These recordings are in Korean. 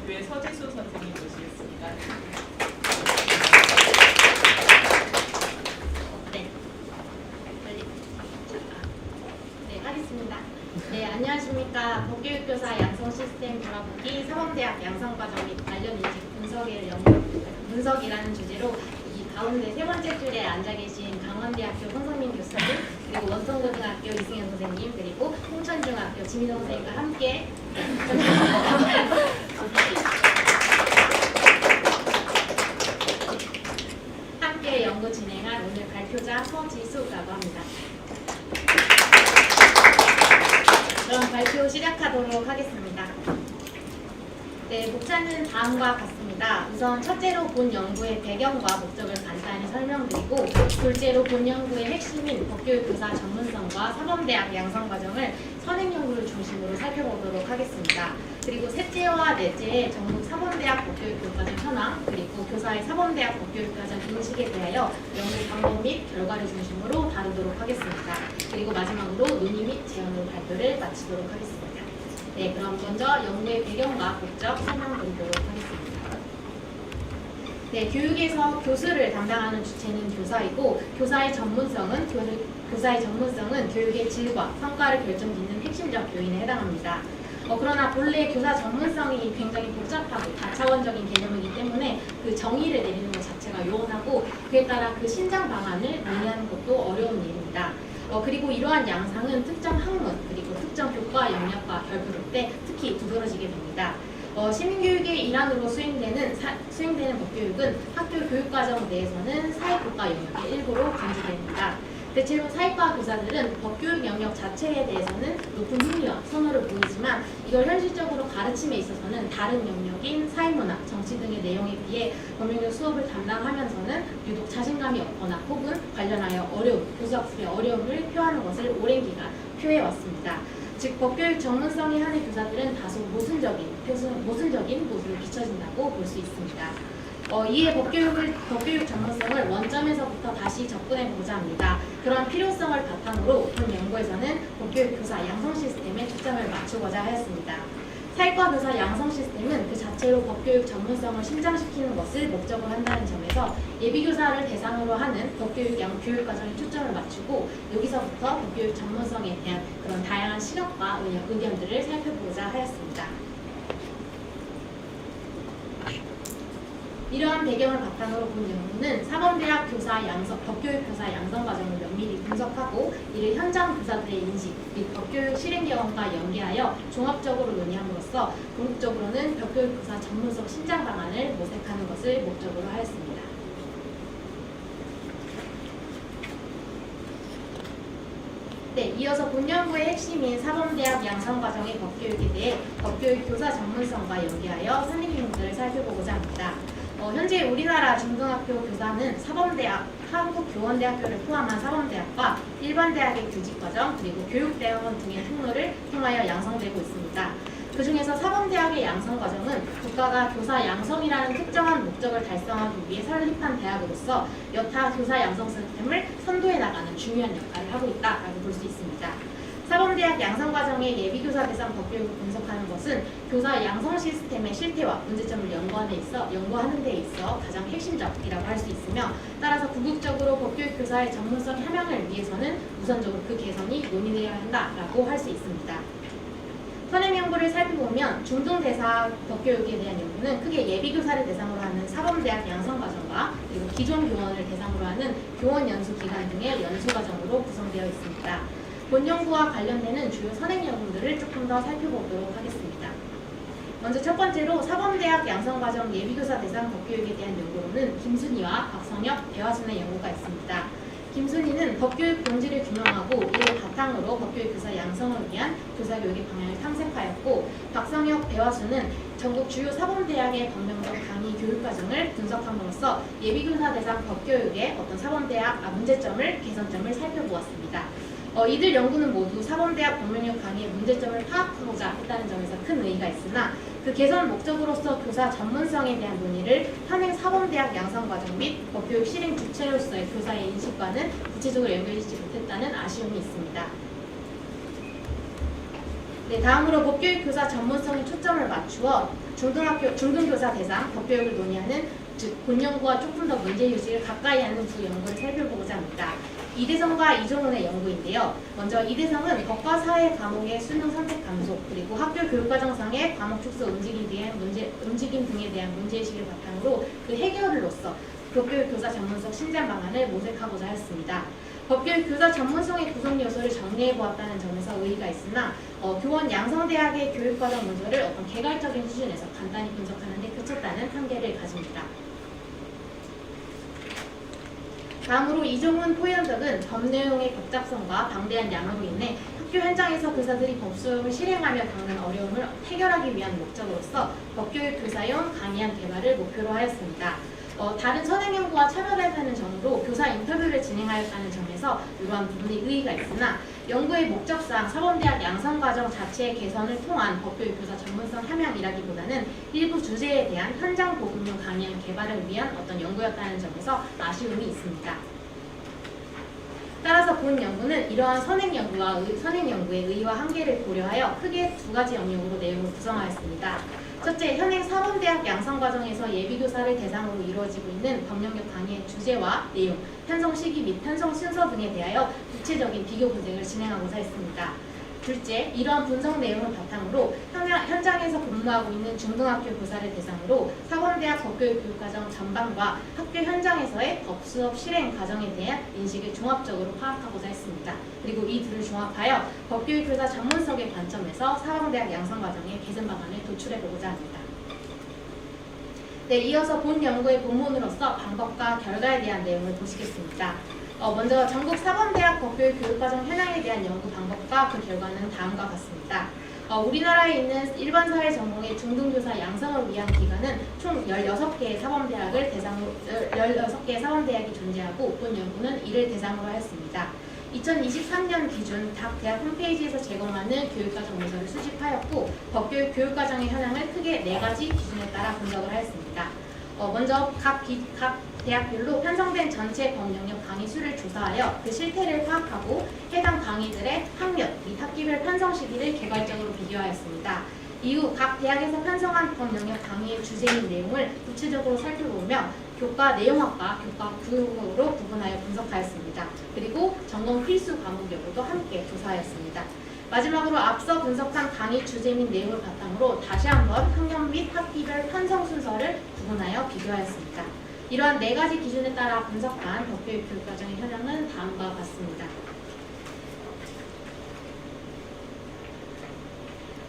중등학교의 서지수 선생님 모시겠습니다. 하겠습니다. 네, 안녕하십니까. 법교육교사 양성 시스템 돌아보기 사범대학 양성과정 및 관련 인식 분석이라는 주제로 이 가운데 세 번째 줄에 앉아 계신 강원대학교 손성민 교수님, 그리고 원성고등학교 이승현 선생님, 그리고 홍천중학교 지민호 선생님과 함께 연구 진행할 오늘 발표자 서지수라고 합니다. 그럼 발표 시작하도록 하겠습니다. 네, 목차는 다음과 같습니다. 우선 첫째로 본 연구의 배경과 목적을 간단히 설명드리고, 둘째로 본 연구의 핵심인 법교육교사 전문성과 사범대학 양성과정을 선행연구를 중심으로 살펴보도록 하겠습니다. 그리고 셋째와 넷째의 전국 사범대학 법교육교과정 현황, 그리고 교사의 사범대학 법교육과정 인식에 대하여 연구 방법 및 결과를 중심으로 다루도록 하겠습니다. 그리고 마지막으로 논의 및 제언으로 발표를 마치도록 하겠습니다. 네, 그럼 먼저 연구의 배경과 목적 설명드리도록 하겠습니다. 네, 교육에서 교수를 담당하는 주체는 교사이고, 교사의 전문성은 교육의 질과 성과를 결정짓는 핵심적 요인에 해당합니다. 그러나 본래 교사 전문성이 굉장히 복잡하고 다차원적인 개념이기 때문에 그 정의를 내리는 것 자체가 요원하고, 그에 따라 그 신장 방안을 논의하는 것도 어려운 일입니다. 그리고 이러한 양상은 특정 학문 그리고 특정 교과 영역과 결부될 때 특히 두드러지게 됩니다. 시민교육의 일환으로 수행되는 법교육은 학교 교육과정 내에서는 사회교과 영역의 일부로 간주됩니다. 대체로 사회과 교사들은 법교육 영역 자체에 대해서는 높은 흥미와 선호를 보이지만, 이걸 현실적으로 가르침에 있어서는 다른 영역인 사회문화, 정치 등의 내용에 비해 법률 수업을 담당하면서는 유독 자신감이 없거나 혹은 관련하여 교수 학습의 어려움을 표하는 것을 오랜 기간 표해왔습니다. 즉, 법교육 전문성이 한해 교사들은 다소 모순적인 모습을 비춰진다고 볼 수 있습니다. 이에 법교육 전문성을 원점에서부터 다시 접근해보고자 합니다. 그런 필요성을 바탕으로 본 연구에서는 법교육 교사 양성 시스템에 초점을 맞추고자 하였습니다. 사회과 교사 양성 시스템은 그 자체로 법교육 전문성을 신장시키는 것을 목적으로 한다는 점에서 예비교사를 대상으로 하는 법교육 교육과정에 초점을 맞추고, 여기서부터 법교육 전문성에 대한 그런 다양한 시각과 의견들을 살펴보고자 하였습니다. 이러한 배경을 바탕으로 본 연구는 사범대학 법교육 교사 양성 과정을 면밀히 분석하고, 이를 현장 교사들의 인식 및 법교육 실행 경험과 연계하여 종합적으로 논의함으로써 궁극적으로는 법교육 교사 전문성 신장 방안을 모색하는 것을 목적으로 하였습니다. 네, 이어서 본 연구의 핵심인 사범대학 양성과정의 법교육에 대해 법교육 교사 전문성과 연계하여 선행연구를 살펴보고자 합니다. 현재 우리나라 중등학교 교사는 사범대학, 한국교원대학교를 포함한 사범대학과 일반 대학의 교직과정, 그리고 교육대학원 등의 학로를 통하여 양성되고 있습니다. 그 중에서 사범대학의 양성과정은 국가가 교사 양성이라는 특정한 목적을 달성하기 위해 설립한 대학으로서 여타 교사 양성 시스템을 선도해 나가는 중요한 역할을 하고 있다고 볼 수 있습니다. 사범대학 양성과정의 예비교사 대상 법교육을 분석하는 것은 교사 양성 시스템의 실태와 문제점을 연구하는 데 있어 가장 핵심적이라고 할 수 있으며, 따라서 궁극적으로 법교육 교사의 전문성 함양을 위해서는 우선적으로 그 개선이 논의되어야 한다라고 할 수 있습니다. 선행 연구를 살펴보면 중등대사 법교육에 대한 연구는 크게 예비교사를 대상으로 하는 사범대학 양성과정과 그리고 기존 교원을 대상으로 하는 교원연수기간 등의 연수과정으로 구성되어 있습니다. 본 연구와 관련되는 주요 선행 연구들을 조금 더 살펴보도록 하겠습니다. 먼저 첫 번째로 사범대학 양성과정 예비교사 대상 법교육에 대한 연구로는 김순희와 박성혁, 배화순의 연구가 있습니다. 김순희는 법교육 본질을 규명하고 이를 바탕으로 법교육 교사 양성을 위한 교사교육의 방향을 탐색하였고, 박성혁, 배화수는 전국 주요 사범대학의 법령적 강의 교육과정을 분석함으로써 예비교사 대상 법교육의 어떤 사범대학 문제점을, 개선점을 살펴보았습니다. 이들 연구는 모두 사범대학 법령력 강의의 문제점을 파악하고자 했다는 점에서 큰 의의가 있으나, 그 개선 목적으로서 교사 전문성에 대한 논의를 현행 사범대학 양성과정 및 법교육 실행 주체로서의 교사의 인식과는 구체적으로 연결짓지 못했다는 아쉬움이 있습니다. 네, 다음으로 법교육 교사 전문성에 초점을 맞추어 중등교사 대상 법교육을 논의하는 즉 본연구와 조금 더 문제유식을 가까이 하는 두 연구를 살펴보고자 합니다. 이대성과 이종훈의 연구인데요. 먼저 이대성은 법과 사회 과목의 수능 선택 감소 그리고 학교 교육과정상의 과목 축소 움직임 등에 대한 문제의식을 바탕으로 그 해결로서 법교육 교사 전문성 신장 방안을 모색하고자 했습니다. 법교육 교사 전문성의 구성 요소를 정리해 보았다는 점에서 의의가 있으나 교원 양성대학의 교육과정 문서를 어떤 개괄적인 수준에서 간단히 분석하는 데 그쳤다는 한계를 가집니다. 다음으로 이종훈 포연덕은 법 내용의 복잡성과 방대한 양으로 인해 학교 현장에서 교사들이 법 수업을 실행하며 겪는 어려움을 해결하기 위한 목적으로서 법교육 교사용 강의안 개발을 목표로 하였습니다. 다른 선행 연구와 차별하다는 점으로 교사 인터뷰를 진행하였다는 점에서 이러한 부분에 의의가 있으나 연구의 목적상 사범대학 양성과정 자체의 개선을 통한 법교육 교사 전문성 함양이라기보다는 일부 주제에 대한 현장 보급용 강의안 개발을 위한 어떤 연구였다는 점에서 아쉬움이 있습니다. 따라서 본 연구는 이러한 선행 연구의 의의와 한계를 고려하여 크게 두 가지 영역으로 내용을 구성하였습니다. 첫째, 현행 사범대학 양성과정에서 예비교사를 대상으로 이루어지고 있는 법령력 강의의 주제와 내용, 편성 시기 및 편성 순서 등에 대하여 구체적인 비교 분석을 진행하고자 했습니다. 둘째, 이러한 분석 내용을 바탕으로 현장에서 근무하고 있는 중등학교 교사를 대상으로 사범대학 법교육 교육과정 전반과 학교 현장에서의 법수업 실행 과정에 대한 인식을 종합적으로 파악하고자 했습니다. 그리고 이 둘을 종합하여 법교육 교사 전문성의 관점에서 사범대학 양성과정의 개선 방안을 도출해보고자 합니다. 네, 이어서 본 연구의 본문으로서 방법과 결과에 대한 내용을 보시겠습니다. 먼저 전국 사범대학 법교육 교육과정 현황에 대한 연구 방법과 그 결과는 다음과 같습니다. 우리나라에 있는 일반 사회 전공의 중등교사 양성을 위한 기관은 총 16개의 사범대학을 대상으로 16개의 사범대학이 존재하고 본 연구는 이를 대상으로 하였습니다. 2023년 기준 각 대학 홈페이지에서 제공하는 교육과정 문서를 수집하였고 법교육 교육과정의 현황을 크게 4가지 기준에 따라 분석을 하였습니다. 먼저 각 대학별로 편성된 전체 법령력 강의 수를 조사하여 그 실태를 파악하고 해당 강의들의 학년 및 학기별 편성 시기를 개괄적으로 비교하였습니다. 이후 각 대학에서 편성한 법령력 강의의 주제 및 내용을 구체적으로 살펴보며 교과 내용학과 교과 구역으로 구분하여 분석하였습니다. 그리고 전공 필수 과목 여부도 함께 조사하였습니다. 마지막으로 앞서 분석한 강의 주제 및 내용을 바탕으로 다시 한번 학년 및 학기별 편성 순서를 구분하여 비교하였습니다. 이러한 4가지 기준에 따라 분석한 법교육 교육과정의 현황은 다음과 같습니다.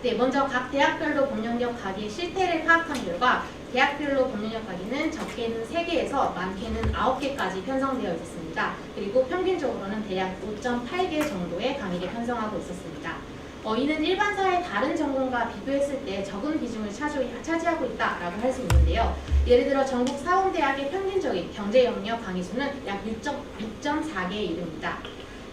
네, 먼저 각 대학별로 법령력 강의의 실태를 파악한 결과 대학별로 법령력 강의는 적게는 3개에서 많게는 9개까지 편성되어 있었습니다. 그리고 평균적으로는 대략 5.8개 정도의 강의를 편성하고 있었습니다. 이는 일반 사회 다른 전공과 비교했을 때 적은 비중을 차지하고 있다라고 할 수 있는데요. 예를 들어 전국 사범대학의 평균적인 경제 영역 강의 수는 약 6.4개에 이릅니다.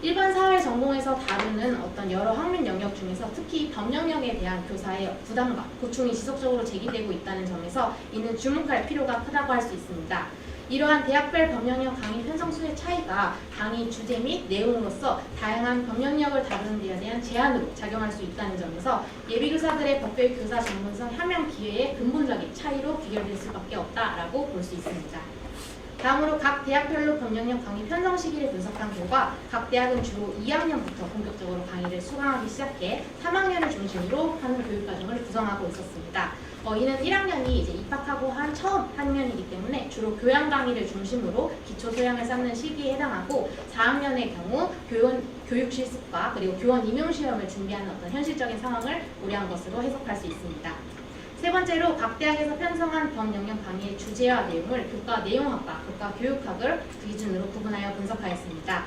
일반 사회 전공에서 다루는 어떤 여러 학문 영역 중에서 특히 법령력에 대한 교사의 부담과 고충이 지속적으로 제기되고 있다는 점에서 이는 주목할 필요가 크다고 할 수 있습니다. 이러한 대학별 법령력 강의 편성수의 차이가 강의 주제 및 내용으로서 다양한 법령력을 다루는 데 대한 제한으로 작용할 수 있다는 점에서 예비교사들의 법교육 교사 전문성 함양 기회의 근본적인 차이로 비결될 수밖에 없다라고 볼 수 있습니다. 다음으로 각 대학별로 법령력 강의 편성 시기를 분석한 결과 각 대학은 주로 2학년부터 본격적으로 강의를 수강하기 시작해 3학년을 중심으로 하는 교육과정을 구성하고 있었습니다. 이는 1학년이 이제 입학하고 한 처음 학년이기 때문에 주로 교양 강의를 중심으로 기초 소양을 쌓는 시기에 해당하고 4학년의 경우 교육 실습과 그리고 교원 임용 시험을 준비하는 어떤 현실적인 상황을 고려한 것으로 해석할 수 있습니다. 세 번째로 각 대학에서 편성한 법 영역 강의의 주제와 내용을 교과 내용학과, 교과 교육학을 기준으로 구분하여 분석하였습니다.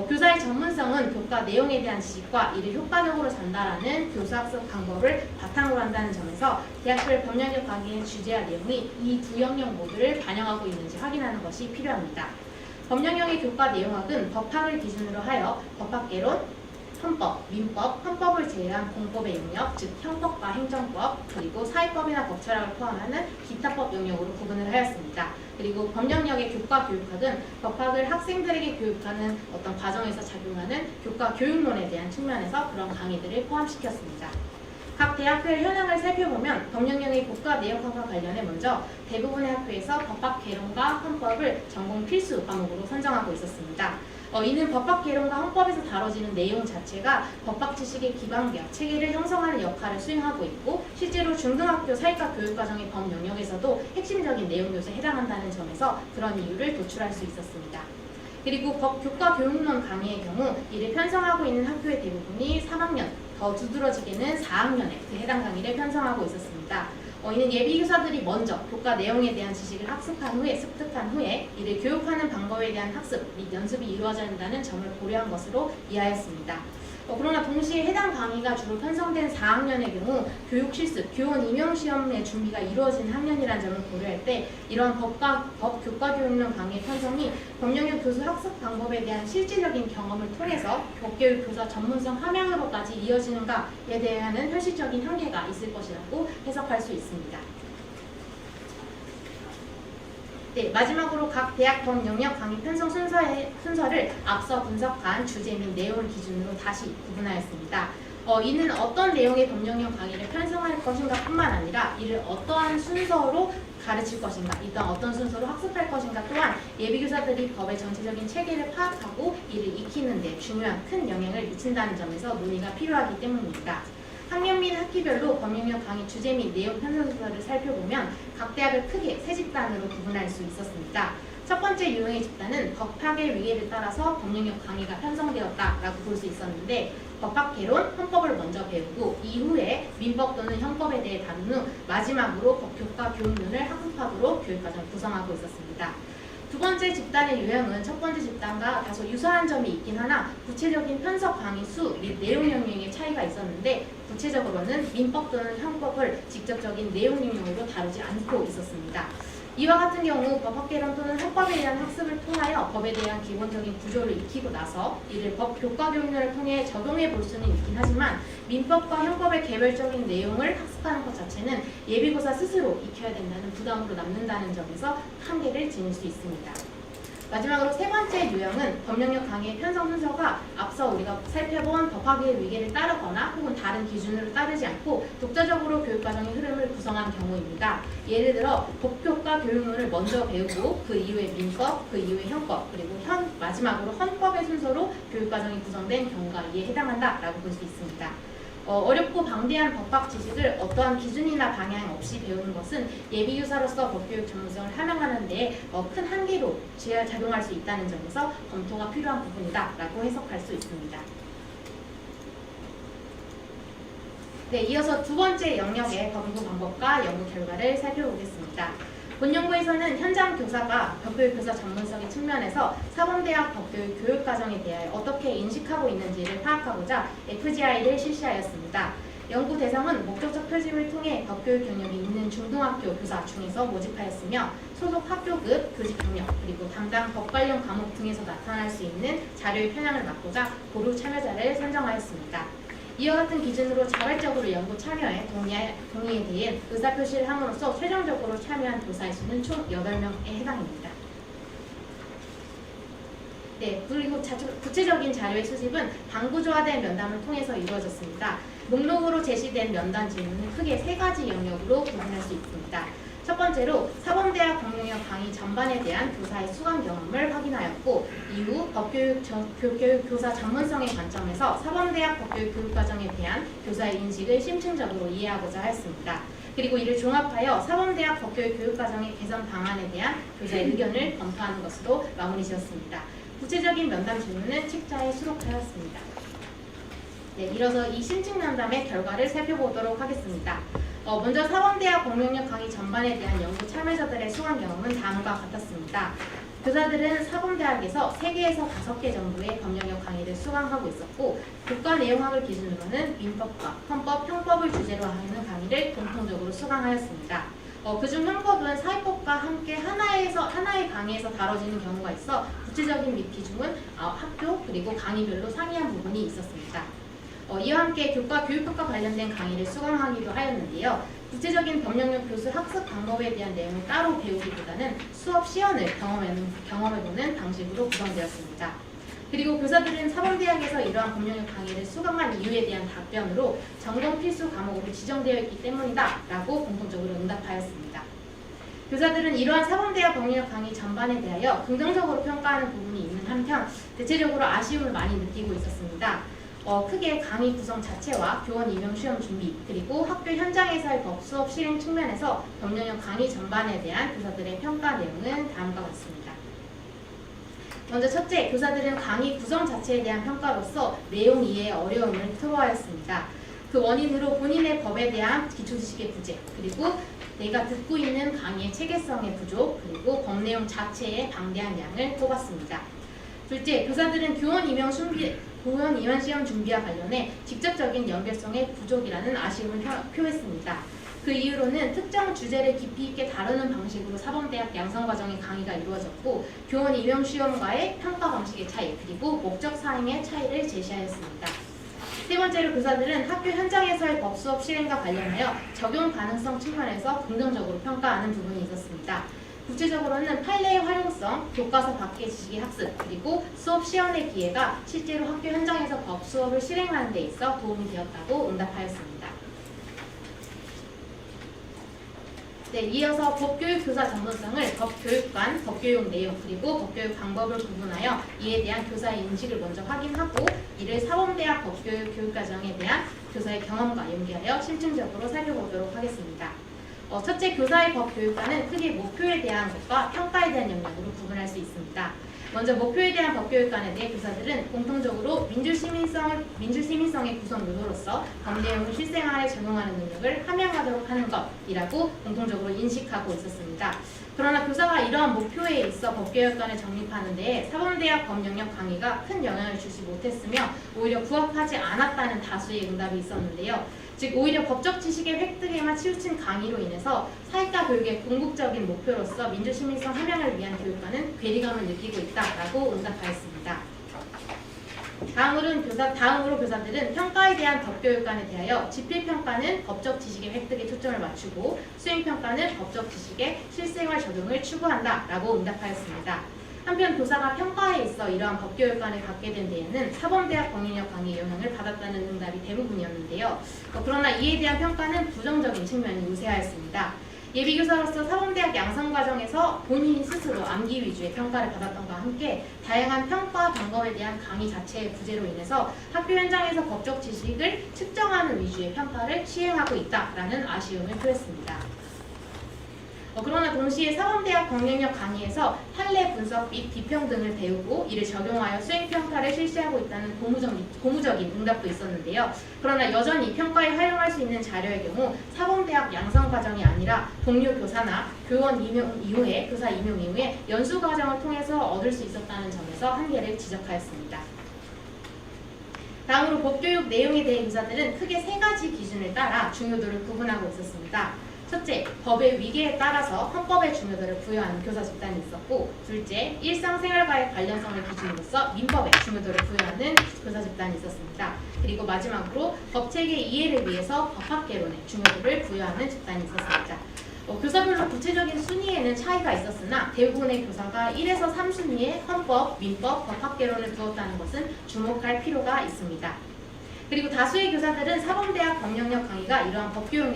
교사의 전문성은 교과 내용에 대한 지식과 이를 효과적으로 전달하는 교수학습 방법을 바탕으로 한다는 점에서 대학별 법 영역 강의의 주제와 내용이 이 두 영역 모두를 반영하고 있는지 확인하는 것이 필요합니다. 법 영역의 교과 내용학은 법학을 기준으로 하여 법학개론, 헌법, 민법, 헌법을 제외한 공법의 영역, 즉 형법과 행정법, 그리고 사회법이나 법철학을 포함하는 기타법 영역으로 구분을 하였습니다. 그리고 법령력의 교과 교육학은 법학을 학생들에게 교육하는 어떤 과정에서 작용하는 교과 교육론에 대한 측면에서 그런 강의들을 포함시켰습니다. 각 대학교의 현황을 살펴보면 법령령의 국가 내역학과 관련해 먼저 대부분의 학교에서 법학 개론과 헌법을 전공 필수 과목으로 선정하고 있었습니다. 이는 법학 개론과 헌법에서 다뤄지는 내용 자체가 법학 지식의 기반계와 체계를 형성하는 역할을 수행하고 있고 실제로 중등학교 사회과 교육과정의 법 영역에서도 핵심적인 내용 요소에 해당한다는 점에서 그런 이유를 도출할 수 있었습니다. 그리고 법 교과 교육론 강의의 경우 이를 편성하고 있는 학교의 대부분이 3학년, 더 두드러지게는 4학년에 그 해당 강의를 편성하고 있었습니다. 이는 예비교사들이 먼저 교과 내용에 대한 지식을 습득한 후에 이를 교육하는 방법에 대한 학습 및 연습이 이루어져야 한다는 점을 고려한 것으로 이해하였습니다. 그러나 동시에 해당 강의가 주로 편성된 4학년의 경우 교육 실습, 교원 임용 시험의 준비가 이루어진 학년이라는 점을 고려할 때 이러한 법 교과 교육론 강의 편성이 법령역 교수 학습 방법에 대한 실질적인 경험을 통해서 법교육 교사 전문성 함양으로까지 이어지는가에 대한 현실적인 한계가 있을 것이라고 해석할 수 있습니다. 네, 마지막으로 각 대학 법 영역 강의 편성 순서를 앞서 분석한 주제 및 내용을 기준으로 다시 구분하였습니다. 이는 어떤 내용의 법 영역 강의를 편성할 것인가 뿐만 아니라 이를 어떠한 순서로 가르칠 것인가, 일단 어떤 순서로 학습할 것인가 또한 예비교사들이 법의 전체적인 체계를 파악하고 이를 익히는 데 중요한 큰 영향을 미친다는 점에서 논의가 필요하기 때문입니다. 학년 및 학기별로 법령역 강의 주제 및 내용 편성 순서를 살펴보면 각 대학을 크게 세 집단으로 구분할 수 있었습니다. 첫 번째 유형의 집단은 법학의 위계를 따라서 법령역 강의가 편성되었다라고 볼 수 있었는데 법학 개론, 헌법을 먼저 배우고 이후에 민법 또는 형법에 대해 다룬 후 마지막으로 법교과 교육론을 학습하도록 교육과정을 구성하고 있었습니다. 두 번째 집단의 유형은 첫 번째 집단과 다소 유사한 점이 있긴 하나 구체적인 편성 강의 수 및 내용 영역의 차이가 있었는데 구체적으로는 민법 또는 형법을 직접적인 내용 영역으로 다루지 않고 있었습니다. 이와 같은 경우 법학개론 또는 헌법에 대한 학습을 통하여 법에 대한 기본적인 구조를 익히고 나서 이를 법 교과 교육론을 통해 적용해 볼 수는 있긴 하지만 민법과 형법의 개별적인 내용을 학습하는 것 자체는 예비고사 스스로 익혀야 된다는 부담으로 남는다는 점에서 한계를 지닐 수 있습니다. 마지막으로 세 번째 유형은 법령역 강의의 편성 순서가 앞서 우리가 살펴본 법학의 위계를 따르거나 혹은 다른 기준으로 따르지 않고 독자적으로 교육과정의 흐름을 구성한 경우입니다. 예를 들어 법교과 교육론을 먼저 배우고 그 이후에 민법, 그 이후에 형법, 그리고 마지막으로 헌법의 순서로 교육과정이 구성된 경우가 이에 해당한다라고 볼 수 있습니다. 어렵고 방대한 법학 지식을 어떠한 기준이나 방향 없이 배우는 것은 예비교사로서 법교육 전문성을 함양하는 데 큰 한계로 작용할 수 있다는 점에서 검토가 필요한 부분이다라고 해석할 수 있습니다. 네, 이어서 두 번째 영역의 법연구 방법과 연구 결과를 살펴보겠습니다. 본 연구에서는 현장 교사가 법교육 교사 전문성의 측면에서 사범대학 법교육 교육과정에 대하여 어떻게 인식하고 있는지를 파악하고자 FGI를 실시하였습니다. 연구 대상은 목적적 표집을 통해 법교육 경력이 있는 중등학교 교사 중에서 모집하였으며 소속 학교급, 교직 경력, 그리고 담당 법 관련 과목 등에서 나타날 수 있는 자료의 편향을 막고자 고루 참여자를 선정하였습니다. 이와 같은 기준으로 자발적으로 연구 참여에 동의에 대해 의사표시를 함으로써 최종적으로 참여한 교사의 수는 총 8명에 해당입니다. 네, 그리고 구체적인 자료의 수집은 방구조화된 면담을 통해서 이루어졌습니다. 목록으로 제시된 면담 질문은 크게 세 가지 영역으로 구분할 수 있습니다. 첫 번째로 사범대학 법령역 강의 전반에 대한 교사의 수강 경험을 확인하였고 이후 법교육 교사 전문성의 관점에서 사범대학 법교육 교육과정에 대한 교사의 인식을 심층적으로 이해하고자 하였습니다. 그리고 이를 종합하여 사범대학 법교육 교육과정의 개선 방안에 대한 교사의 의견을 검토하는 것으로 마무리 지었습니다. 구체적인 면담 질문은 책자에 수록하였습니다. 네, 이어서 이 심층 면담의 결과를 살펴보도록 하겠습니다. 먼저 사범대학 법령역 강의 전반에 대한 연구 참여자들의 수강 경험은 다음과 같았습니다. 교사들은 사범대학에서 3개에서 5개 정도의 법령역 강의를 수강하고 있었고 교과 내용학을 기준으로는 민법과 헌법, 형법을 주제로 하는 강의를 공통적으로 수강하였습니다. 그중 형법은 사회법과 함께 하나의 강의에서 다뤄지는 경우가 있어 구체적인 및 비중은 학교 그리고 강의별로 상이한 부분이 있었습니다. 이와 함께 교과 교육학과 관련된 강의를 수강하기도 하였는데요. 구체적인 법령역 교수 학습 방법에 대한 내용을 따로 배우기보다는 수업 시연을 경험해보는 방식으로 구성되었습니다. 그리고 교사들은 사범대학에서 이러한 법령역 강의를 수강한 이유에 대한 답변으로 전공 필수 과목으로 지정되어 있기 때문이다 라고 공통적으로 응답하였습니다. 교사들은 이러한 사범대학 법령역 강의 전반에 대하여 긍정적으로 평가하는 부분이 있는 한편 대체적으로 아쉬움을 많이 느끼고 있었습니다. 크게 강의 구성 자체와 교원 임용 시험 준비 그리고 학교 현장에서의 법 수업 실행 측면에서 법령역 강의 전반에 대한 교사들의 평가 내용은 다음과 같습니다. 먼저 첫째, 교사들은 강의 구성 자체에 대한 평가로서 내용 이해의 어려움을 토로하였습니다. 그 원인으로 본인의 법에 대한 기초지식의 부재, 그리고 내가 듣고 있는 강의의 체계성의 부족, 그리고 법 내용 자체의 방대한 양을 꼽았습니다. 둘째, 교사들은 교원 임용 시험 준비와 관련해 직접적인 연결성의 부족이라는 아쉬움을 표했습니다. 그 이유로는 특정 주제를 깊이 있게 다루는 방식으로 사범대학 양성과정의 강의가 이루어졌고 교원 임용 시험과의 평가 방식의 차이 그리고 목적 사항의 차이를 제시하였습니다. 세 번째로 교사들은 학교 현장에서의 법 수업 실행과 관련하여 적용 가능성 측면에서 긍정적으로 평가하는 부분이 있었습니다. 구체적으로는 판례의 활용성, 교과서 밖의 지식의 학습, 그리고 수업 시연의 기회가 실제로 학교 현장에서 법 수업을 실행하는 데 있어 도움이 되었다고 응답하였습니다. 네, 이어서 법교육 교사 전문성을 법교육관, 법교육 내용, 그리고 법교육 방법을 구분하여 이에 대한 교사의 인식을 먼저 확인하고 이를 사범대학 법교육 교육과정에 대한 교사의 경험과 연계하여 심층적으로 살펴보도록 하겠습니다. 첫째, 교사의 법교육과는 크게 목표에 대한 것과 평가에 대한 영역으로 구분할 수 있습니다. 먼저 목표에 대한 법교육관에 대해 교사들은 공통적으로 민주시민성의 구성 요소로서 법 내용을 실생활에 적용하는 능력을 함양하도록 하는 것이라고 공통적으로 인식하고 있었습니다. 그러나 교사가 이러한 목표에 있어 법교육관을 정립하는 데에 사범대학 법령역 강의가 큰 영향을 주지 못했으며 오히려 부합하지 않았다는 다수의 응답이 있었는데요. 즉 오히려 법적 지식의 획득에만 치우친 강의로 인해서 사회과 교육의 궁극적인 목표로서 민주시민성 함양을 위한 교육과는 괴리감을 느끼고 있다라고 응답하였습니다. 다음으로 교사들은 평가에 대한 법교육관에 대하여 지필평가는 법적 지식의 획득에 초점을 맞추고 수행평가는 법적 지식의 실생활 적용을 추구한다라고 응답하였습니다. 한편 교사가 평가에 있어 이러한 법교육관을 갖게 된 데에는 사범대학 법령역 강의의 영향을 받았다는 응답이 대부분이었는데요. 그러나 이에 대한 평가는 부정적인 측면이 우세하였습니다. 예비교사로서 사범대학 양성과정에서 본인이 스스로 암기 위주의 평가를 받았던과 함께 다양한 평가 방법에 대한 강의 자체의 부재로 인해서 학교 현장에서 법적 지식을 측정하는 위주의 평가를 시행하고 있다라는 아쉬움을 표했습니다. 그러나 동시에 사범대학 법령역 강의에서 판례 분석 및 비평 등을 배우고 이를 적용하여 수행평가를 실시하고 있다는 고무적인 응답도 있었는데요. 그러나 여전히 평가에 활용할 수 있는 자료의 경우 사범대학 양성과정이 아니라 동료 교사나 교원 임용 이후에 교사 임용 이후에 연수과정을 통해서 얻을 수 있었다는 점에서 한계를 지적하였습니다. 다음으로 법교육 내용에 대해 교사들은 크게 세 가지 기준을 따라 중요도를 구분하고 있었습니다. 첫째, 법의 위계에 따라서 헌법의 중요도를 부여하는 교사 집단이 있었고, 둘째, 일상생활과의 관련성을 기준으로서 민법의 중요도를 부여하는 교사 집단이 있었습니다. 그리고 마지막으로 법체계 이해를 위해서 법학개론의 중요도를 부여하는 집단이 있었습니다. 교사별로 구체적인 순위에는 차이가 있었으나 대부분의 교사가 1에서 3순위에 헌법, 민법, 법학개론을 두었다는 것은 주목할 필요가 있습니다. 그리고 다수의 교사들은 사범대학 법령역 강의가 이러한 법교육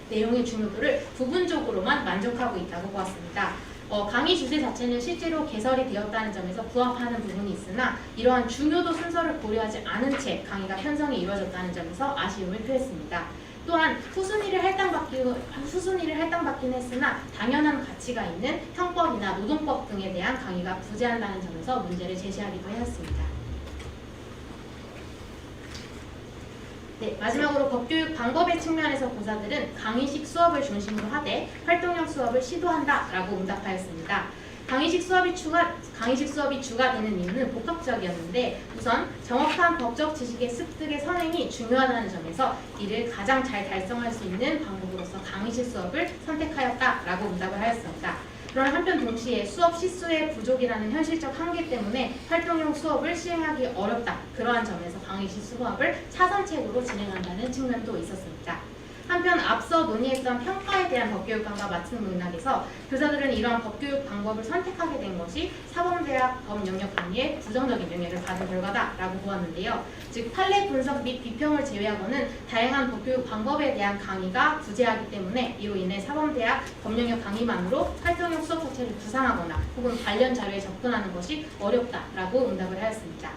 내용의 중요도를 부분적으로만 만족하고 있다고 보았습니다. 강의 주제 자체는 실제로 개설이 되었다는 점에서 부합하는 부분이 있으나 이러한 중요도 순서를 고려하지 않은 채 강의가 편성이 이루어졌다는 점에서 아쉬움을 표했습니다. 또한 후순위를 할당받긴 했으나 당연한 가치가 있는 형법이나 노동법 등에 대한 강의가 부재한다는 점에서 문제를 제시하기도 했습니다. 네, 마지막으로 법교육 방법의 측면에서 교사들은 강의식 수업을 중심으로 하되 활동형 수업을 시도한다라고 응답하였습니다. 강의식 수업이 주가 되는 이유는 복합적이었는데 우선 정확한 법적 지식의 습득의 선행이 중요하다는 점에서 이를 가장 잘 달성할 수 있는 방법으로서 강의식 수업을 선택하였다라고 응답을 하였습니다. 그러나 한편 동시에 수업 시수의 부족이라는 현실적 한계 때문에 활동형 수업을 시행하기 어렵다. 그러한 점에서 강의식 수업을 차선책으로 진행한다는 측면도 있었습니다. 한편 앞서 논의했던 평가에 대한 법교육관과 맞춤 맥락에서 교사들은 이러한 법교육 방법을 선택하게 된 것이 사범대학 법영역 강의에 부정적인 영향을 받은 결과다라고 보았는데요. 즉 판례 분석 및 비평을 제외하고는 다양한 법교육 방법에 대한 강의가 부재하기 때문에 이로 인해 사범대학 법영역 강의만으로 활동형 수업 자체를 구상하거나 혹은 관련 자료에 접근하는 것이 어렵다라고 응답을 하였습니다.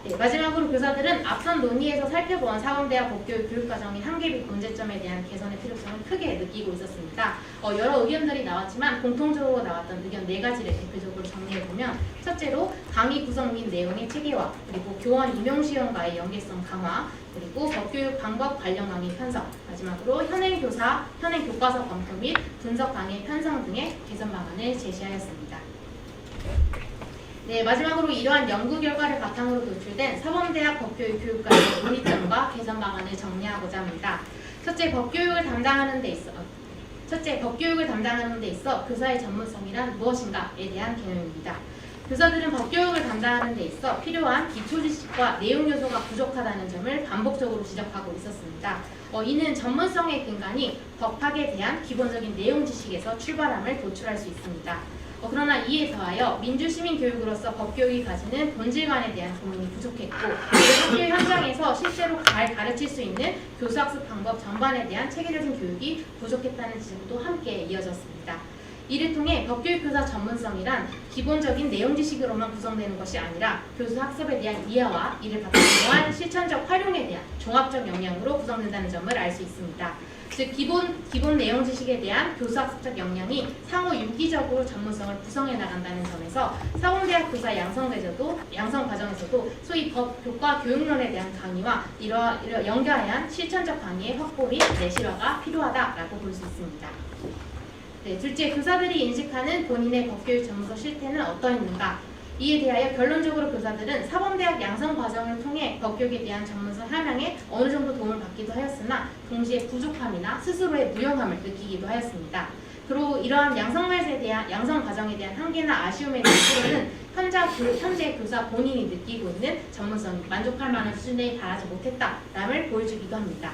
네, 마지막으로 교사들은 앞선 논의에서 살펴본 사범대학 법교육 교육과정의 한계 및 문제점에 대한 개선의 필요성을 크게 느끼고 있었습니다. 여러 의견들이 나왔지만 공통적으로 나왔던 의견 4가지를 대표적으로 정리해보면 첫째로 강의 구성 및 내용의 체계화, 그리고 교원 임용시험과의 연계성 강화, 그리고 법교육 방법 관련 강의 편성, 마지막으로 현행 교사, 현행 교과서 검토 및 분석 강의 편성 등의 개선 방안을 제시하였습니다. 네, 마지막으로 이러한 연구 결과를 바탕으로 도출된 사범대학 법교육 교육과정의 논의점과 개선 방안을 정리하고자 합니다. 첫째, 법교육을 담당하는 데 있어 교사의 전문성이란 무엇인가에 대한 개념입니다. 교사들은 법교육을 담당하는 데 있어 필요한 기초 지식과 내용 요소가 부족하다는 점을 반복적으로 지적하고 있었습니다. 이는 전문성의 근간이 법학에 대한 기본적인 내용 지식에서 출발함을 도출할 수 있습니다. 그러나 이에 더하여 민주시민교육으로서 법교육이 가지는 본질관에 대한 고민이 부족했고 학교 현장에서 실제로 잘 가르칠 수 있는 교수학습 방법 전반에 대한 체계적인 교육이 부족했다는 지적도 함께 이어졌습니다. 이를 통해 법교육교사 전문성이란 기본적인 내용 지식으로만 구성되는 것이 아니라 교수 학습에 대한 이해와 이를 바탕으로 한 실천적 활용에 대한 종합적 역량으로 구성된다는 점을 알 수 있습니다. 즉 기본 내용 지식에 대한 교수학습적 역량이 상호 유기적으로 전문성을 구성해 나간다는 점에서 사범대학 교사 양성 과정에서도 소위 법 교과 교육론에 대한 강의와 이러 연결한 실천적 강의의 확보 및 내실화가 필요하다라고 볼 수 있습니다. 네, 둘째, 교사들이 인식하는 본인의 법교육 전문성 실태는 어떠했는가? 이에 대하여 결론적으로 교사들은 사범대학 양성 과정을 통해 법교육에 대한 전문성 향상에 어느 정도 도움을 받기도 하였으나 동시에 부족함이나 스스로의 무용함을 느끼기도 하였습니다. 그리고 이러한 양성 과정에 대한 한계나 아쉬움에 대한 필요는 현재 교사 본인이 느끼고 있는 전문성이 만족할 만한 수준에 달하지 못했다람을 보여주기도 합니다.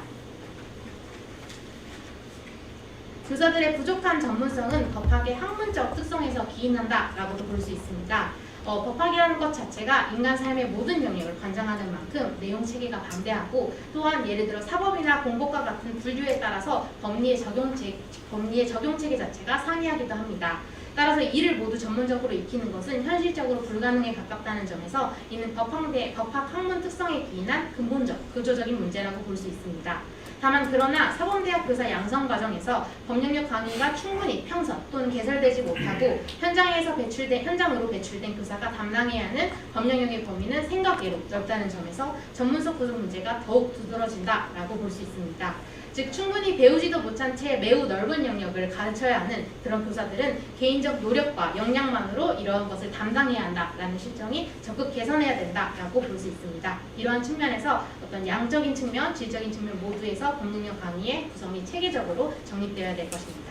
교사들의 부족한 전문성은 법학의 학문적 특성에서 기인한다라고도 볼 수 있습니다. 법학이라는 것 자체가 인간 삶의 모든 영역을 관장하는 만큼 내용 체계가 방대하고 또한 예를 들어 사법이나 공법과 같은 분류에 따라서 법리의 적용 체계 자체가 상이하기도 합니다. 따라서 이를 모두 전문적으로 익히는 것은 현실적으로 불가능에 가깝다는 점에서 이는 법학 학문 특성에 기인한 근본적, 구조적인 문제라고 볼 수 있습니다. 다만 그러나 사범대학 교사 양성 과정에서 법영역 강의가 충분히 평선 또는 개설되지 못하고 현장으로 배출된 교사가 담당해야 하는 법영역의 범위는 생각외로 넓다는 점에서 전문성 부족 문제가 더욱 두드러진다라고 볼 수 있습니다. 즉 충분히 배우지도 못한 채 매우 넓은 영역을 가르쳐야 하는 그런 교사들은 개인적 노력과 역량만으로 이러한 것을 담당해야 한다라는 실정이 적극 개선해야 된다라고 볼 수 있습니다. 이러한 측면에서 어떤 양적인 측면, 질적인 측면 모두에서 법영역 강의의 구성이 체계적으로 정립되어야 될 것입니다.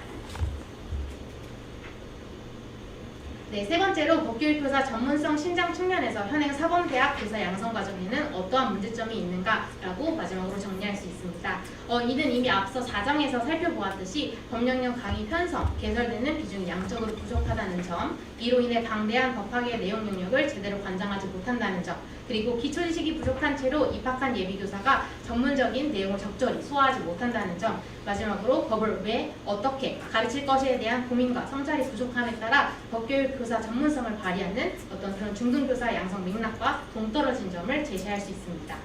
네, 세 번째로 법교육교사 전문성 신장 측면에서 현행 사범대학 교사 양성 과정에는 어떠한 문제점이 있는가라고 마지막으로 정리할 수 있습니다. 이는 이미 앞서 4장에서 살펴보았듯이 법영역 강의 편성, 개설되는 비중이 양적으로 부족하다는 점, 이로 인해 방대한 법학의 내용 영역을 제대로 관장하지 못한다는 점, 그리고 기초지식이 부족한 채로 입학한 예비교사가 전문적인 내용을 적절히 소화하지 못한다는 점, 마지막으로 법을 왜, 어떻게 가르칠 것에 대한 고민과 성찰이 부족함에 따라 법교육 교사 전문성을 발휘하는 어떤 그런 중등교사 양성 맥락과 동떨어진 점을 제시할 수 있습니다.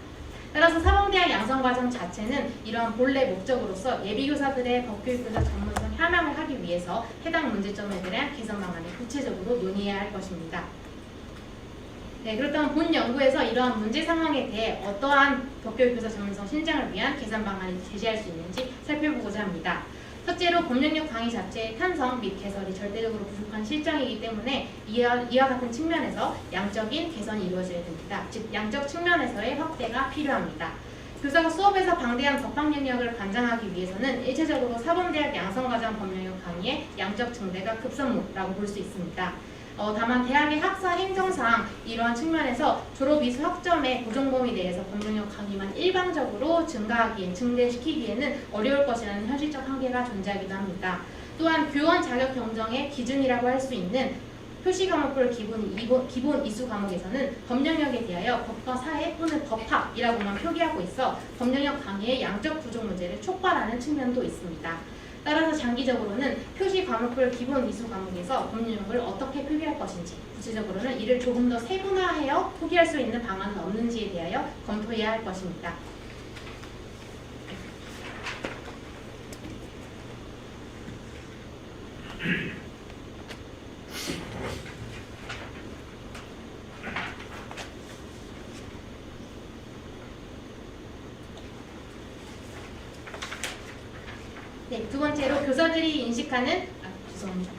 따라서 사범대학 양성과정 자체는 이러한 본래 목적으로서 예비교사들의 법교육교사 전문성 향상을 하기 위해서 해당 문제점에 대한 개선 방안을 구체적으로 논의해야 할 것입니다. 네, 그렇다면 본 연구에서 이러한 문제 상황에 대해 어떠한 법교육교사 전문성 신장을 위한 개선 방안을 제시할 수 있는지 살펴보고자 합니다. 첫째로 법영역 강의 자체의 편성 및 개설이 절대적으로 부족한 실정이기 때문에 이와 같은 측면에서 양적인 개선이 이루어져야 됩니다. 즉 양적 측면에서의 확대가 필요합니다. 교사가 수업에서 방대한 법학 영역을 관장하기 위해서는 일차적으로 사범대학 양성과정 법영역 강의의 양적 증대가 급선무라고 볼 수 있습니다. 다만 대학의 학사 행정상 이러한 측면에서 졸업 이수 학점의 고정범위 내에서 법령력 강의만 일방적으로 증대시키기에는 어려울 것이라는 현실적 한계가 존재하기도 합니다. 또한 교원 자격 경정의 기준이라고 할 수 있는 표시 과목별 기본 이수 과목에서는 법령력에 대하여 법과 사회 또는 법학이라고만 표기하고 있어 법령력 강의의 양적 부족 문제를 촉발하는 측면도 있습니다. 따라서 장기적으로는 표시 과목별 기본 이수 과목에서 법령력을 어떻게 표기할 것인지, 구체적으로는 이를 조금 더 세분화하여 표기할 수 있는 방안은 없는지에 대하여 검토해야 할 것입니다. 네, 두 번째로 교사들이 인식하는 죄송합니다.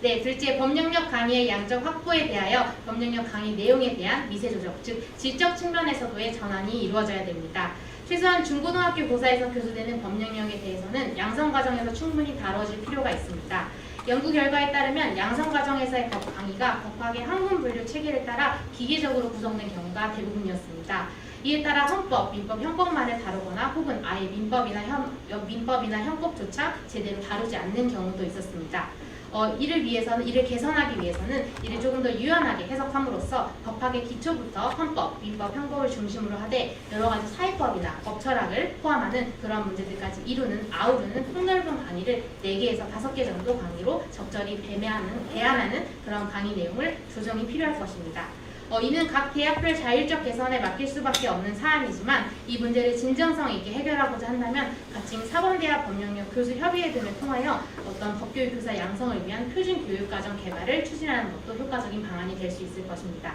네, 둘째 법령력 강의의 양적 확보에 대하여 법령력 강의 내용에 대한 미세 조정, 즉 질적 측면에서도의 전환이 이루어져야 됩니다. 최소한 중고등학교 고사에서 교수되는 법령력에 대해서는 양성 과정에서 충분히 다뤄질 필요가 있습니다. 연구 결과에 따르면 양성 과정에서의 법 강의가 법학의 학문 분류 체계를 따라 기계적으로 구성된 경우가 대부분이었습니다. 이에 따라 헌법, 민법, 형법만을 다루거나 혹은 아예 민법이나 형법조차 제대로 다루지 않는 경우도 있었습니다. 이를 개선하기 위해서는 이를 조금 더 유연하게 해석함으로써 법학의 기초부터 헌법, 민법, 형법을 중심으로 하되 여러 가지 사회법이나 법철학을 포함하는 그런 문제들까지 아우르는 폭넓은 강의를 4개에서 5개 정도 강의로 적절히 배안하는 그런 강의 내용을 조정이 필요할 것입니다. 이는 각 대학별 자율적 개선에 맡길 수밖에 없는 사안이지만 이 문제를 진정성 있게 해결하고자 한다면 가칭 사범대학 법령력 교수 협의회 등을 통하여 어떤 법교육 교사 양성을 위한 표준 교육과정 개발을 추진하는 것도 효과적인 방안이 될 수 있을 것입니다.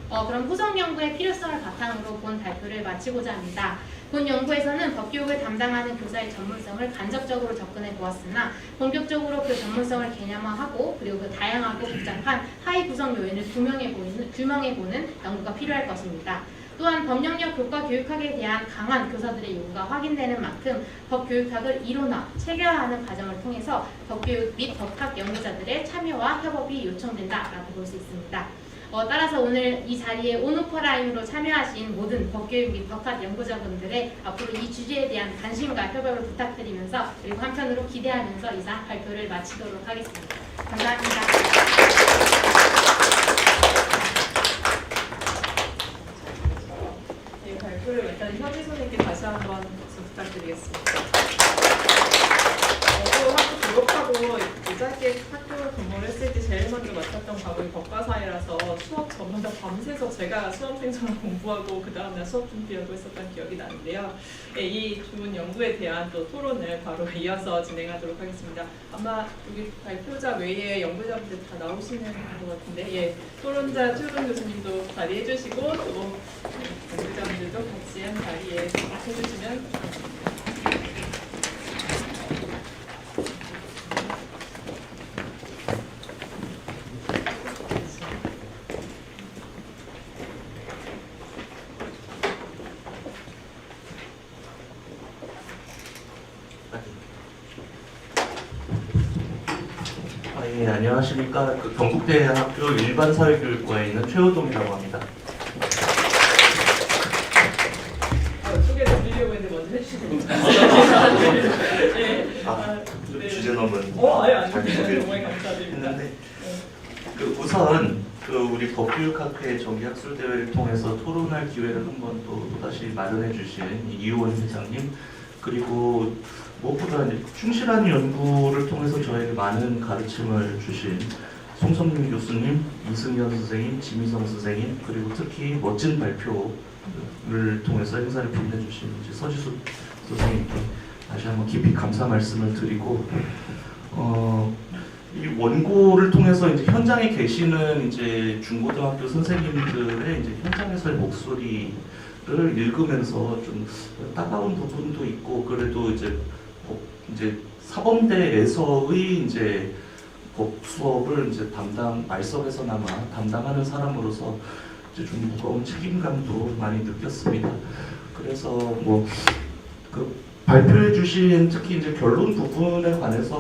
그럼 후속 연구의 필요성을 바탕으로 본 발표를 마치고자 합니다. 본 연구에서는 법교육을 담당하는 교사의 전문성을 간접적으로 접근해 보았으나 본격적으로 그 전문성을 개념화하고 그리고 그 다양하고 복잡한 하위 구성 요인을 규명해 보는 연구가 필요할 것입니다. 또한 법령력 교과 교육학에 대한 강한 교사들의 요구가 확인되는 만큼 법교육학을 이론화, 체계화하는 과정을 통해서 법교육 및 법학 연구자들의 참여와 협업이 요청된다라고 볼 수 있습니다. 따라서 오늘 이 자리에 온오프라인으로 참여하신 모든 법교육 및 법학 연구자분들의 앞으로 이 주제에 대한 관심과 협업을 부탁드리면서 그리고 한편으로 기대하면서 이상 발표를 마치도록 하겠습니다. 감사합니다. 네, 발표를 일단 현지 선생님께 다시 한번 박수 부탁드리겠습니다. 학교 졸업하고 짧게 학교를 근무를 했을 때 제일 먼저 맡았던 과목이 법과사회라서 수업 전문가 밤새서 제가 수험생 전화 공부하고 그 다음날 수업 준비하고 했었던 기억이 나는데요. 이 좋은 연구에 대한 또 토론을 바로 이어서 진행하도록 하겠습니다. 아마 여기 발표자 외에 연구자분들 다 나오시는 것 같은데 토론자 최우동 교수님도 자리해 주시고 또 연구자분들도 같이 한 자리에 해주시면 네, 안녕하십니까. 경북대학교 일반사회교육과에 있는 최우동이라고 합니다. 소개 드리려고 했는데 먼저 해주시면 네. 주제 넘은 아니, 정말 감사드립니다. 했는데 우선 우리 법교육학회 정기학술대회를 통해서 토론할 기회를 한번 또다시 마련해 주신 이우원 회장님, 그리고 무엇보다 충실한 연구를 통해서 저에게 많은 가르침을 주신 송성민 교수님, 이승현 선생님, 지미성 선생님, 그리고 특히 멋진 발표를 통해서 행사를 빛내주신 서지수 선생님께 다시 한번 깊이 감사 말씀을 드리고, 이 원고를 통해서 현장에 계시는 중고등학교 선생님들의 현장에서의 목소리를 읽으면서 좀 따가운 부분도 있고, 그래도 사범대에서의 법 수업을 말석에서나마 담당하는 사람으로서 좀 무거운 책임감도 많이 느꼈습니다. 그래서 발표해 주신 특히 이제 결론 부분에 관해서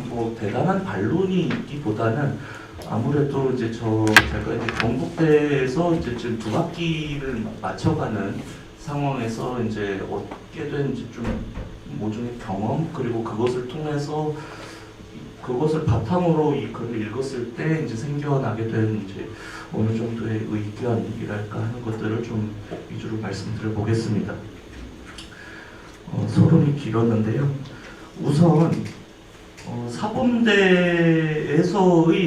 뭐 대단한 반론이 있기보다는 아무래도 이제 제가 이제 경북대에서 이제 지금 두 학기를 맞춰가는 상황에서 이제 얻게 된 이제 좀 모종의 경험 그리고 그것을 통해서 그것을 바탕으로 이 글을 읽었을 때 이제 생겨나게 된 이제 어느 정도의 의견이랄까 하는 것들을 좀 위주로 말씀드려 보겠습니다. 서론이 길었는데요. 우선 사범대에서의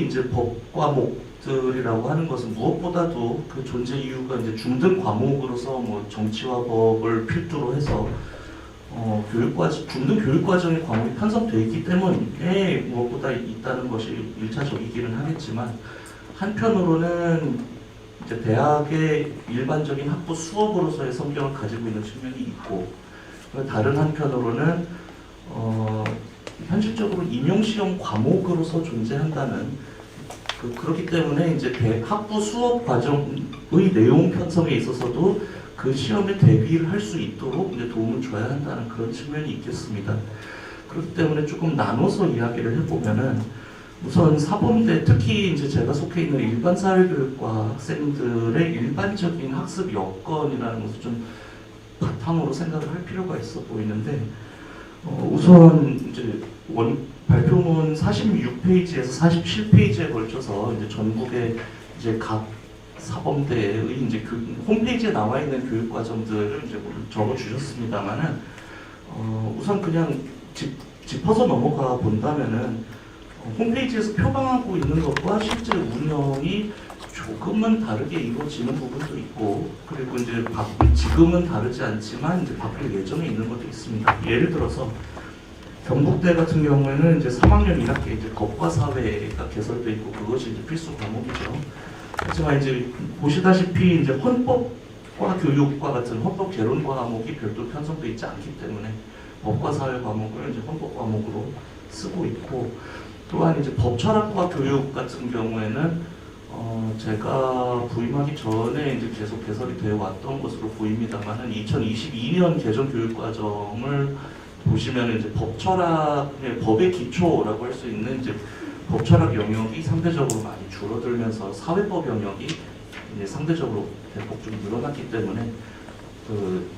이제 법 과목들이라고 하는 것은 무엇보다도 그 존재 이유가 이제 중등 과목으로서 뭐 정치와 법을 필두로 해서 중등 교육과정의 과목이 편성되어 있기 때문에 무엇보다 있다는 것이 1차적이기는 하겠지만 한편으로는 이제 대학의 일반적인 학부 수업으로서의 성격을 가지고 있는 측면이 있고 다른 한편으로는 현실적으로 임용시험 과목으로서 존재한다는 그렇기 때문에 이제 학부 수업 과정의 내용 편성에 있어서도 그 시험에 대비를 할 수 있도록 이제 도움을 줘야 한다는 그런 측면이 있겠습니다. 그렇기 때문에 조금 나눠서 이야기를 해보면은 우선 사범대 특히 이제 제가 속해 있는 일반 사회교육과 학생들의 일반적인 학습 여건이라는 것을 좀 바탕으로 생각을 할 필요가 있어 보이는데 우선 이제 발표문 46페이지에서 47페이지에 걸쳐서 이제 전국의 이제 각 사범대의 이제 홈페이지에 나와 있는 교육 과정들을 이제 적어 주셨습니다만은 우선 그냥 짚어서 넘어가 본다면은 홈페이지에서 표방하고 있는 것과 실제 운영이 조금은 다르게 이루어지는 부분도 있고 그리고 이제 지금은 다르지 않지만 이제 바뀔 예정에 있는 것도 있습니다. 예를 들어서 경북대 같은 경우에는 이제 3학년 1학기 이제 법과 사회가 개설돼 있고 그것이 이제 필수 과목이죠. 하지만 이제 보시다시피 이제 헌법과 교육과 같은 헌법 개론 과목이 별도 편성돼 있지 않기 때문에 법과 사회 과목을 이제 헌법 과목으로 쓰고 있고 또한 이제 법철학과 교육 같은 경우에는 제가 부임하기 전에 이제 계속 개설이 되어 왔던 것으로 보입니다만은 2022년 개정 교육 과정을 보시면 이제 법철학의 법의 기초라고 할 수 있는 이제 법철학 영역이 상대적으로 많이 줄어들면서 사회법 영역이 이제 상대적으로 대폭 좀 늘어났기 때문에 그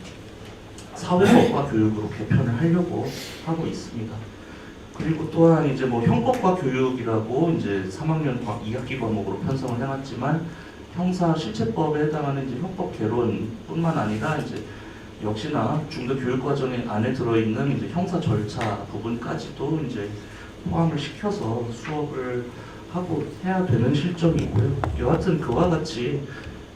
사회법과 교육으로 개편을 하려고 하고 있습니다. 그리고 또한 이제 뭐 형법과 교육이라고 이제 3학년 2학기 과목으로 편성을 해놨지만 형사 실체법에 해당하는 이제 형법 개론뿐만 아니라 이제 역시나 중등 교육 과정에 안에 들어있는 이제 형사 절차 부분까지도 이제 포함을 시켜서 수업을 하고 해야 되는 실정이 있고요. 여하튼 그와 같이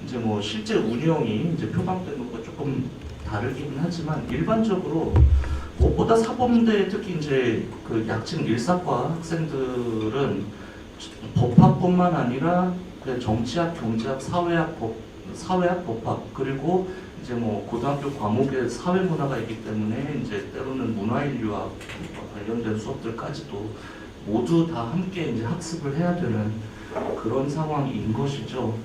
이제 뭐 실제 운영이 이제 표방된 것과 조금 다르긴 하지만 일반적으로 무엇보다 사범대 특히 이제 그 약칭 일사과 학생들은 법학뿐만 아니라 그냥 정치학, 경제학, 사회학, 법학 그리고 이제 뭐 고등학교 과목에 사회문화가 있기 때문에 이제 때로는 문화인류학 관련된 수업들까지도 모두 다 함께 이제 학습을 해야 되는 그런 상황인 것이죠.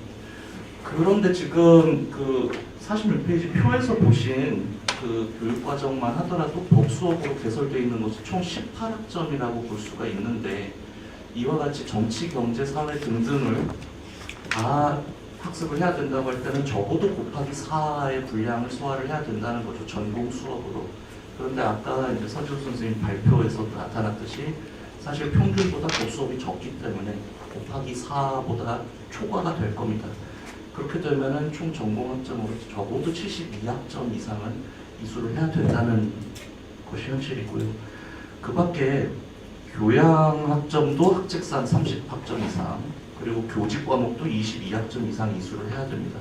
그런데 지금 그 46페이지 표에서 보신 그 교육과정만 하더라도 법수업으로 개설되어 있는 것이 총 18학점이라고 볼 수가 있는데 이와 같이 정치, 경제, 사회 등등을 다 학습을 해야 된다고 할 때는 적어도 곱하기 4의 분량을 소화를 해야 된다는 거죠. 전공 수업으로. 그런데 아까 이제 서지호 선생님 발표에서 나타났듯이 사실 평균보다 법수업이 적기 때문에 곱하기 4보다 초과가 될 겁니다. 그렇게 되면은 총 전공 학점으로 적어도 72학점 이상은 이수를 해야 된다는 것이 현실이고요. 그 밖에 교양 학점도 학책산 30학점 이상 그리고 교직 과목도 22학점 이상 이수를 해야 됩니다.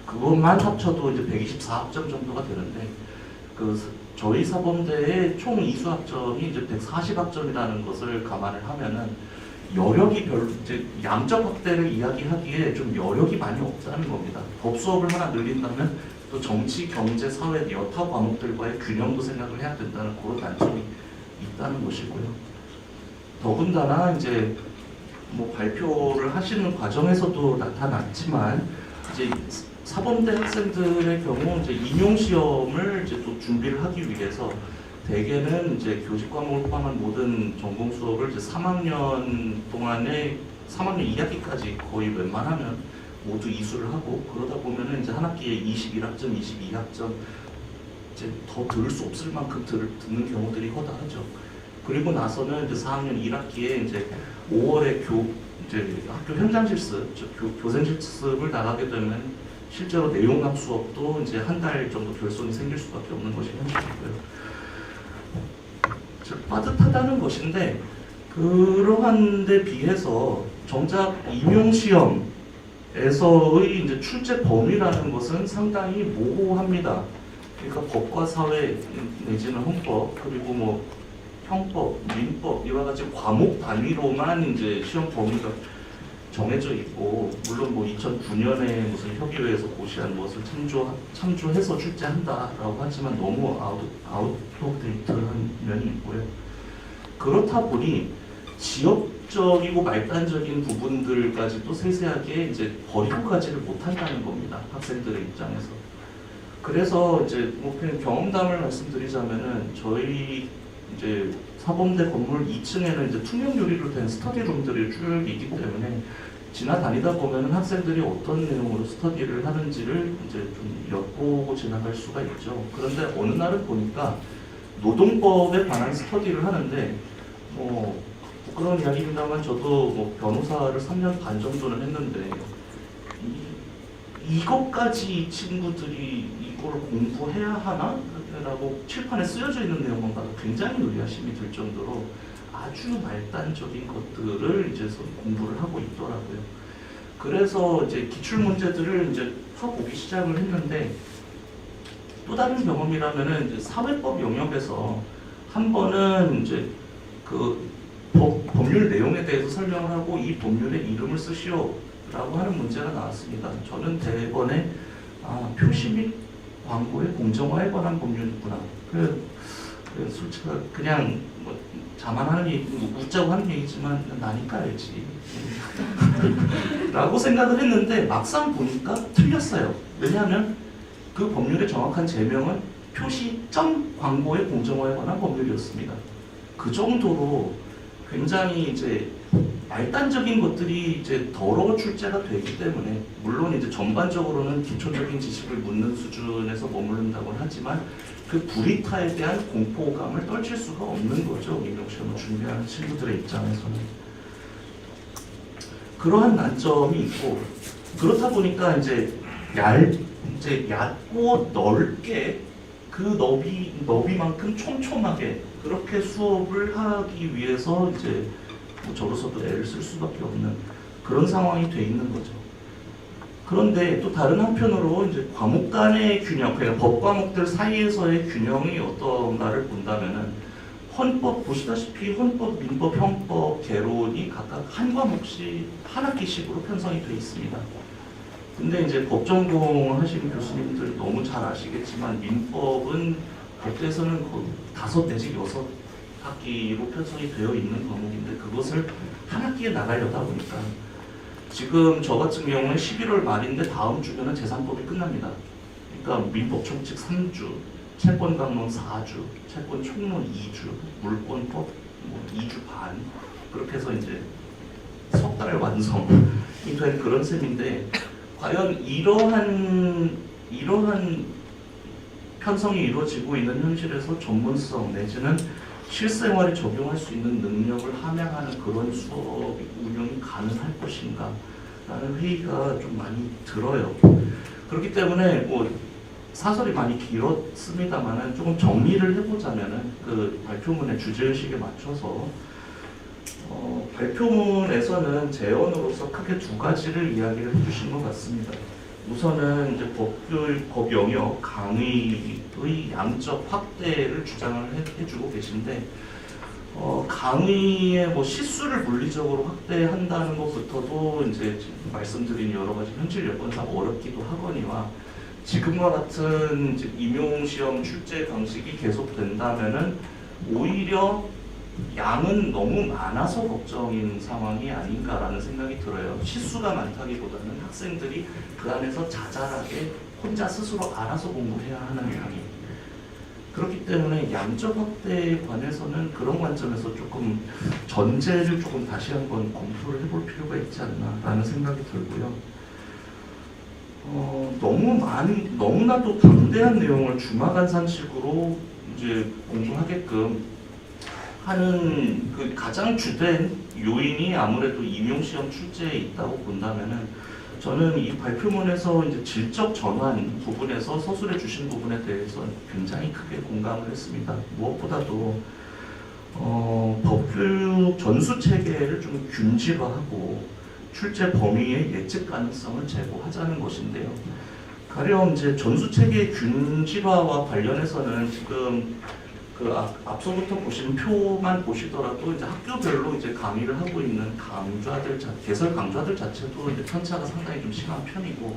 그것만 합쳐도 이제 124학점 정도가 되는데 저희 사범대의 총 이수 학점이 이제 140학점이라는 것을 감안을 하면은 여력이 이제 양적 확대를 이야기하기에 좀 여력이 많이 없다는 겁니다. 법 수업을 하나 늘린다면 또 정치, 경제, 사회 여타 과목들과의 균형도 생각을 해야 된다는 그런 단점이 있다는 것이고요. 더군다나 이제 뭐 발표를 하시는 과정에서도 나타났지만 이제 사범대 학생들의 경우 이제 임용 시험을 이제 또 준비를 하기 위해서 대개는 이제 교직 과목을 포함한 모든 전공 수업을 이제 3학년 동안에 3학년 2학기까지 거의 웬만하면 모두 이수를 하고, 그러다 보면은 이제 한 학기에 21학점, 22학점 이제 더 들을 수 없을 만큼 듣는 경우들이 허다하죠. 그리고 나서는 이제 4학년 1학기에 이제 5월에 이제 학교 현장 실습, 교생 실습을 나가게 되면 실제로 내용학 수업도 이제 한 달 정도 결손이 생길 수밖에 없는 것이 현실이고요. 즉 빠듯하다는 것인데, 그러한 데 비해서 정작 임용시험에서의 이제 출제 범위라는 것은 상당히 모호합니다. 그러니까 법과 사회 내지는 헌법, 그리고 뭐 형법, 민법 이와 같이 과목 단위로만 이제 시험 범위가 정해져 있고, 물론 뭐 2009년에 무슨 협의회에서 고시한 것을 참조해서 출제한다라고 하지만 너무 아웃 오브 데이트한 면이 있고요. 그렇다 보니 지역적이고 말단적인 부분들까지도 세세하게 이제 버리고 가지를 못한다는 겁니다, 학생들의 입장에서. 그래서 이제 뭐 그냥 경험담을 말씀드리자면은, 저희 이제 사범대 건물 2층에는 이제 투명 유리로 된 스터디룸들이 쭉 있기 때문에 지나다니다 보면은 학생들이 어떤 내용으로 스터디를 하는지를 이제 좀 엿보고 지나갈 수가 있죠. 그런데 어느 날은 보니까 노동법에 관한 스터디를 하는데, 뭐 부끄러운 이야기입니다만 저도 뭐 변호사를 3년 반 정도는 했는데, 이것까지 이 친구들이 이걸 공부해야 하나? 라고 칠판에 쓰여져 있는 내용만 봐도 굉장히 의아심이 들 정도로 아주 말단적인 것들을 이제 공부를 하고 있더라고요. 그래서 이제 기출 문제들을 이제 풀어보기 시작을 했는데, 또 다른 경험이라면은 이제 사회법 영역에서 한 번은 이제 그 법률 내용에 대해서 설명을 하고 이 법률의 이름을 쓰시오라고 하는 문제가 나왔습니다. 저는 대번에 표시 및 광고의 공정화에 관한 법률이구나. 솔직히 그냥 뭐 자만하는 얘기, 웃자고 하는 얘기지만 나니까 알지 라고 생각을 했는데, 막상 보니까 틀렸어요. 왜냐하면 그 법률의 정확한 제명은 표시 점 광고의 공정화에 관한 법률이었습니다. 그 정도로 굉장히 이제 말단적인 것들이 이제 더러워 출제가 되기 때문에, 물론 이제 전반적으로는 기초적인 지식을 묻는 수준에서 머무른다고는 하지만 그 불이타에 대한 공포감을 떨칠 수가 없는 거죠. 임용시험을 준비하는 친구들의 입장에서는. 그러한 난점이 있고, 그렇다 보니까 이제 얕고 넓게 그 너비만큼 촘촘하게 그렇게 수업을 하기 위해서 이제 저로서도 애를 쓸 수밖에 없는 그런 상황이 돼 있는 거죠. 그런데 또 다른 한편으로 이제 과목 간의 균형, 그러니까 법 과목들 사이에서의 균형이 어떤가를 본다면은, 헌법 보시다시피 헌법, 민법, 형법, 개론이 각각 한 과목씩 한 학기식으로 편성이 돼 있습니다. 근데 이제 법 전공 하시는 교수님들 너무 잘 아시겠지만, 민법은 법대에서는 거의 5 내지 6학기로 편성이 되어 있는 과목인데, 그것을 한 학기에 나가려다 보니까 지금 저 같은 경우는 11월 말인데 다음 주면은 제3법이 끝납니다. 그러니까 민법 총칙 3주, 채권 강론 4주, 채권 총론 2주, 물권법 2주 반, 그렇게 해서 이제 석 달 완성이 된 그런 셈인데, 과연 이러한 편성이 이루어지고 있는 현실에서 전문성 내지는 실생활에 적용할 수 있는 능력을 함양하는 그런 수업 운영이 가능할 것인가 라는 회의가 좀 많이 들어요. 그렇기 때문에 뭐 사설이 많이 길었습니다만은 조금 정리를 해보자면은, 그 발표문의 주제의식에 맞춰서 발표문에서는 제언으로서 크게 2가지를 이야기를 해주신 것 같습니다. 우선은 이제 법 영역 강의의 양적 확대를 주장을 해주고 계신데, 강의의 뭐 시수를 물리적으로 확대한다는 것부터도 이제 말씀드린 여러 가지 현실 여건상 어렵기도 하거니와, 지금과 같은 이제 임용시험 출제 방식이 계속된다면은 오히려 양은 너무 많아서 걱정인 상황이 아닌가라는 생각이 들어요. 시수가 많다기보다는 학생들이 그 안에서 자잘하게 혼자 스스로 알아서 공부해야 하는 양이. 그렇기 때문에 양적 확대에 관해서는 그런 관점에서 조금 전제를 조금 다시 한번 검토를 해볼 필요가 있지 않나라는 생각이 들고요. 너무나도 방대한 내용을 주마간산식으로 이제 공부하게끔 하는 그 가장 주된 요인이 아무래도 임용시험 출제에 있다고 본다면은 저는 이 발표문에서 이제 질적 전환 부분에서 서술해 주신 부분에 대해서 굉장히 크게 공감을 했습니다. 무엇보다도 법교육 전수 체계를 좀 균질화하고 출제 범위의 예측 가능성을 제고하자는 것인데요. 가령 이제 전수 체계 균질화와 관련해서는 지금 앞서부터 보신 표만 보시더라도 이제 학교별로 이제 강의를 하고 있는 개설 강좌들 자체도 이제 편차가 상당히 좀 심한 편이고,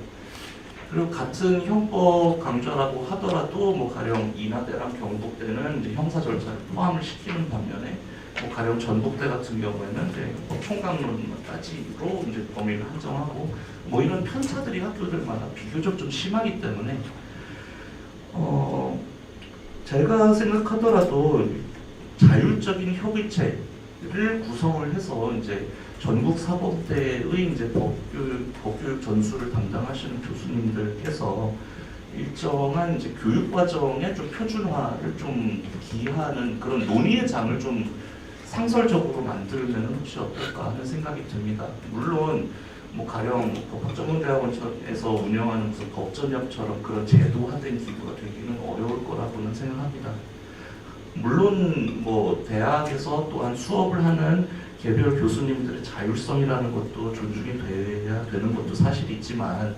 그리고 같은 형법 강좌라고 하더라도 뭐 가령 인하대랑 경북대는 이제 형사 절차를 포함을 시키는 반면에 뭐 가령 전북대 같은 경우에는 이제 총각론까지로 이제 범위를 한정하고 뭐 이런 편차들이 학교들마다 비교적 좀 심하기 때문에 제가 생각하더라도 자율적인 협의체를 구성을 해서 이제 전국 사법대의 이제 법교육 전수를 담당하시는 교수님들께서 일정한 이제 교육 과정의 좀 표준화를 좀 기하는 그런 논의의 장을 좀 상설적으로 만들면 혹시 어떨까 하는 생각이 듭니다. 물론 뭐 가령 법학전문대학원에서 운영하는 무슨 법전협처럼 그런 제도화된 기구가 되기는 어려울 거라고는 생각합니다. 물론 뭐 대학에서 또한 수업을 하는 개별 교수님들의 자율성이라는 것도 존중이 돼야 되는 것도 사실이지만